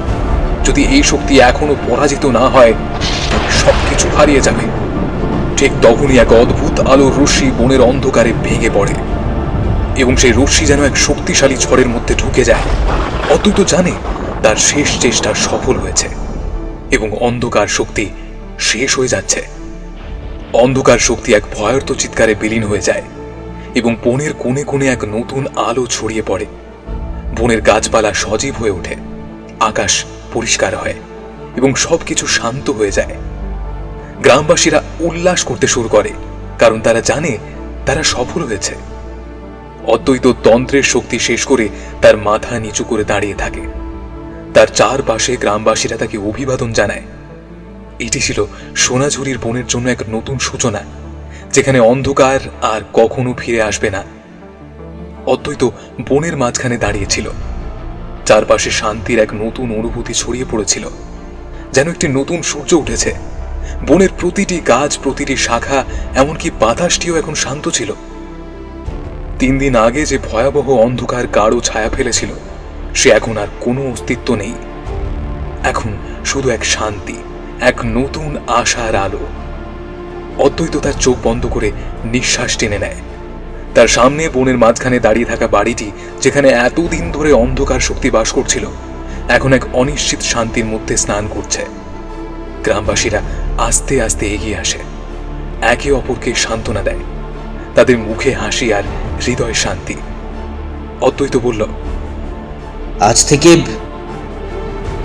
Speaker 1: যদি এই শক্তি এখনো পরাজিত না হয় তবে সবকিছু হারিয়ে যাবে। ঠিক তখনই এক অদ্ভুত আলোর রশ্মি বনের অন্ধকারে ভেঙে পড়ে এবং সেই রশ্মি যেন এক শক্তিশালী ঝড়ের মধ্যে ঢুকে যায়। অদ্বৈত জানে তার শেষ চেষ্টা সফল হয়েছে এবং অন্ধকার শক্তি শেষ হয়ে যাচ্ছে। অন্ধকার শক্তি এক ভয়ার্ত চিৎকারে বিলীন হয়ে যায় এবং বনের কোণে কোণে এক নতুন আলো ছড়িয়ে পড়ে। বনের গাছপালা সজীব হয়ে ওঠে, আকাশ পরিষ্কার হয় এবং সবকিছু শান্ত হয়ে যায়। গ্রামবাসীরা উল্লাস করতে শুরু করে, কারণ তারা জানে তারা সফল হয়েছে। অদ্বৈত তন্ত্রের শক্তি শেষ করে তার মাথা নিচু করে দাঁড়িয়ে থাকে। তার চারপাশে গ্রামবাসীরা তাকে অভিবাদন জানায়। এটি ছিল সোনাঝুরির বনের জন্য এক নতুন সূচনা, যেখানে অন্ধকার আর কখনো ফিরে আসবে না। অদ্বৈত বনের মাঝখানে দাঁড়িয়েছিল। চারপাশে শান্তির এক নতুন অনুভূতি ছড়িয়ে পড়েছিল, যেন একটি নতুন সূর্য উঠেছে। বনের প্রতিটি গাছ, প্রতিটি শাখা, এমনকি বাতাসটিও এখন শান্ত ছিল। 3 দিন আগে যে ভয়াবহ অন্ধকার গাঢ় ছায়া ফেলেছিল, সে এখন আর কোনো অস্তিত্ব নেই। এখন শুধু এক শান্তি, এক নতুন আশার আলো। অদ্বৈত তার চোখ বন্ধ করে নিঃশ্বাস টেনে নেয়। তার সামনে বনের মাঝখানে দাঁড়িয়ে থাকা বাড়িটি, যেখানে এতদিন ধরে অন্ধকার শক্তি বাস করছিল, এখন এক অনিশ্চিত শান্তির মধ্যে স্নান করছে। গ্রামবাসীরা আস্তে আস্তে এগিয়ে আসে, একে অপরকে সান্ত্বনা দেয়। তাদের মুখে হাসি আর হৃদয় শান্তি। অদ্বৈত বলল,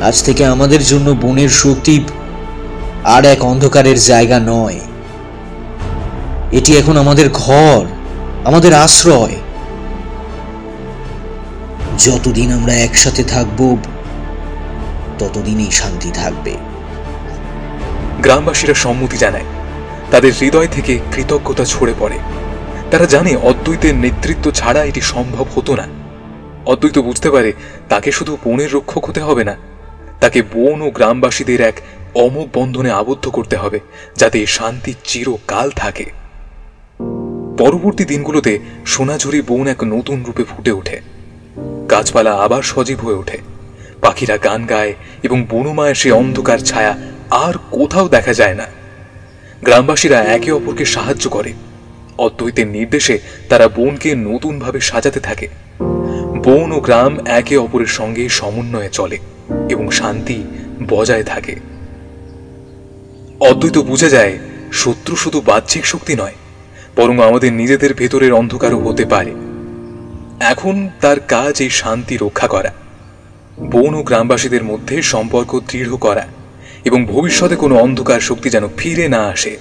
Speaker 8: আজ থেকে আমাদের জন্য বনের শক্তি আর এক অন্ধকারের জায়গা নয়। এটি এখন আমাদের ঘর, আমাদের আশ্রয়। যতদিন আমরা একসাথে থাকব, ততদিনই শান্তি থাকবে।
Speaker 1: গ্রামবাসীরা সম্মতি জানায়। তাদের হৃদয় থেকে কৃতজ্ঞতা ছড়ে পড়ে। তারা জানে অদ্বৈতের নেতৃত্ব ছাড়া এটি সম্ভব হতো না। অদ্বৈত বুঝতে পারে তাকে শুধু বনের রক্ষক হতে হবে না, তাকে বন ও গ্রামবাসীদের এক অমোঘ বন্ধনে আবদ্ধ করতে হবে, যাতে শান্তি চিরকাল থাকে। পরবর্তী দিনগুলোতে সোনাঝুরি বন এক নতুন রূপে ফুটে ওঠে। গাছপালা আবার সজীব হয়ে ওঠে, পাখিরা গান গায় এবং বনমায়ের সে অন্ধকার ছায়া আর কোথাও দেখা যায় না। গ্রামবাসীরা একে অপরকে সাহায্য করে। অদ্বৈতের নির্দেশে তারা বনকে নতুনভাবে সাজাতে থাকে। বন ও গ্রাম একে অপরের সঙ্গে সমন্বয়ে চলে এবং শান্তি বজায় থাকে। অদ্বৈত বুঝে যায়, শত্রু শুধু বাহ্যিক শক্তি নয়, বরং আমাদের নিজেদের ভেতরের অন্ধকারও হতে পারে। এখন তার কাজ এই শান্তি রক্ষা করা, বন ও গ্রামবাসীদের মধ্যে সম্পর্ক দৃঢ় করা এবং ভবিষ্যতে কোনো অন্ধকার শক্তি যেন ফিরে না আসে,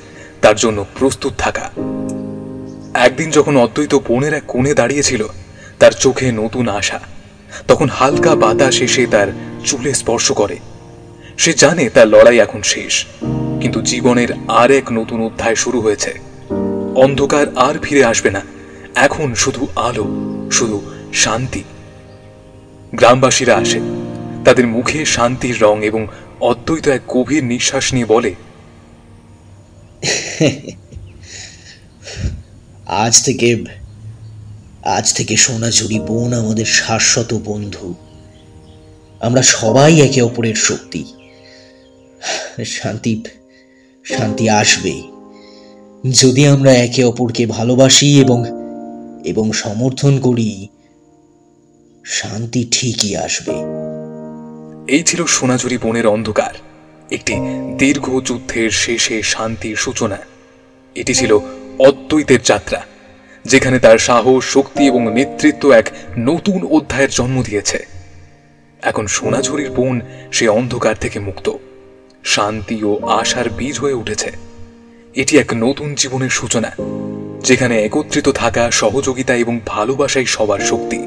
Speaker 1: তার জন্য প্রস্তুত থাকা। একদিন যখন অদ্বৈত বনের এক কোণে দাঁড়িয়েছিল, তার চোখে নতুন আশা। তখন হালকা বাতাস এসে তার চুলে স্পর্শ করে। সে জানে তার লড়াই এখন শেষ, কিন্তু জীবনের আর এক নতুন অধ্যায় শুরু হয়েছে। অন্ধকার আর ফিরে আসবে না, এখন শুধু আলো, শুধু শান্তি। গ্রামবাসীরা আসে, তাদের মুখে শান্তির রং, এবং অদ্বৈত এক গভীর নিঃশ্বাস নিয়ে বলে,
Speaker 8: আজ থেকে সোনাঝুরি বন আমাদের শাশ্বত বন্ধু। আমরা সবাই একে অপরের শক্তি। শান্তি আসবে যদি আমরা একে অপরকে ভালোবাসি এবং সমর্থন করি। শান্তি ঠিকই আসবে।
Speaker 1: এই ছিল সোনাঝুরি বনের অন্ধকার, একটি দীর্ঘ যুদ্ধের শেষে শান্তির সূচনা। এটি ছিল অদ্বৈতের যাত্রা, যেখানে তার সাহস, শক্তি এবং নেতৃত্ব এক নতুন অধ্যায়ের জন্ম দিয়েছে। এখন সোনাঝুরির বন সে অন্ধকার থেকে মুক্ত, শান্তি ও আশার বীজ হয়ে উঠেছে। এটি এক নতুন জীবনের সূচনা, যেখানে একত্রিত থাকা, সহযোগিতা এবং ভালোবাসাই সবার শক্তি।